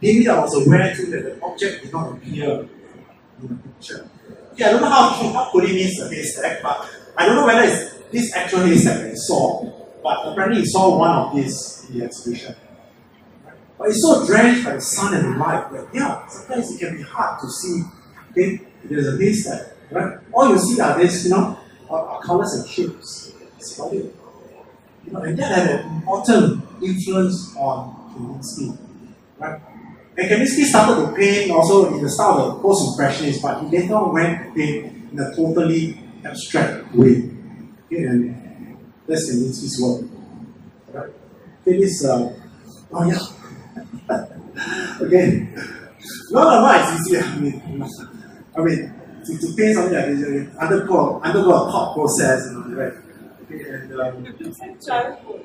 Maybe I was aware too that the object did not appear in the picture. Okay, I don't know how could he mean the haystack, but I don't know whether it's this actual haystack that he saw, but apparently he saw one of these in the exhibition. But it's so drenched by the sun and the light that sometimes it can be hard to see. Okay, there's a haystack, right? All you see are these, are colors and shapes. That's about it. And that had an important influence on Kandinsky, right? And Kandinsky started to paint also in the style of the post-impressionists, but he later on went to paint in a totally abstract way. Okay, and that's Kandinsky's work. Right? Okay, this okay. No, it's easier. To paint something like this, undergo a thought process, right? Okay, and Childhood.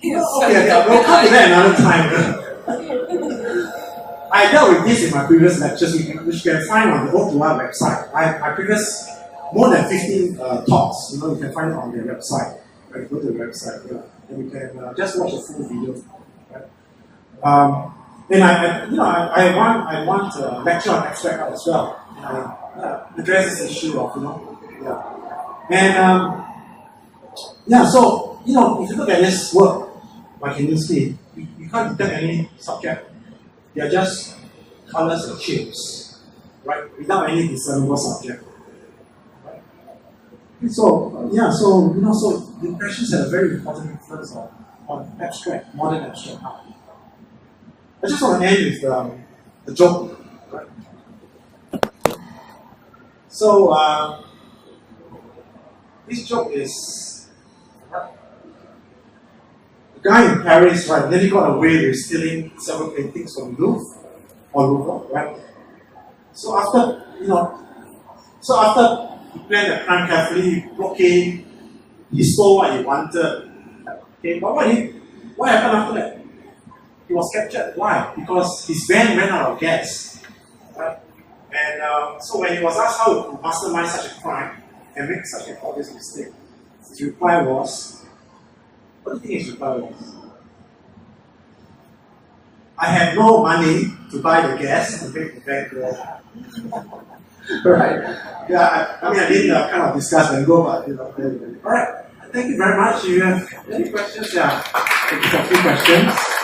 we'll come to that another time. I dealt with this in my previous lectures, which you can find on the O2R website. My previous more than 15 talks, you can find it on their website. Right? Go to the website, and you can just watch the full video. Right? And I want to lecture on abstract art as well. And I address this issue of, And so, if you look at this work by Kandinsky, you can't detect any subject. They are just colors and shapes, right? Without any discernible subject. Right? So the Impressionists had a very important influence on on abstract, modern abstract art. I just want to end with the joke. Right? So, this joke is a guy in Paris, right, nearly got away with stealing several paintings from Louvre, right? So after he planned the crime carefully, he broke in, he stole what he wanted. Okay, but what happened after that? He was captured. Why? Because his van ran out of gas. Right? And so when he was asked how to mastermind such a crime and make such an obvious mistake, his reply was, what do you think his reply was? I had no money to buy the gas and make the van go off. Right? Yeah, I mean, I didn't kind of discuss and go, but anyway. Alright, thank you very much. If you have any questions, yeah, take a few questions.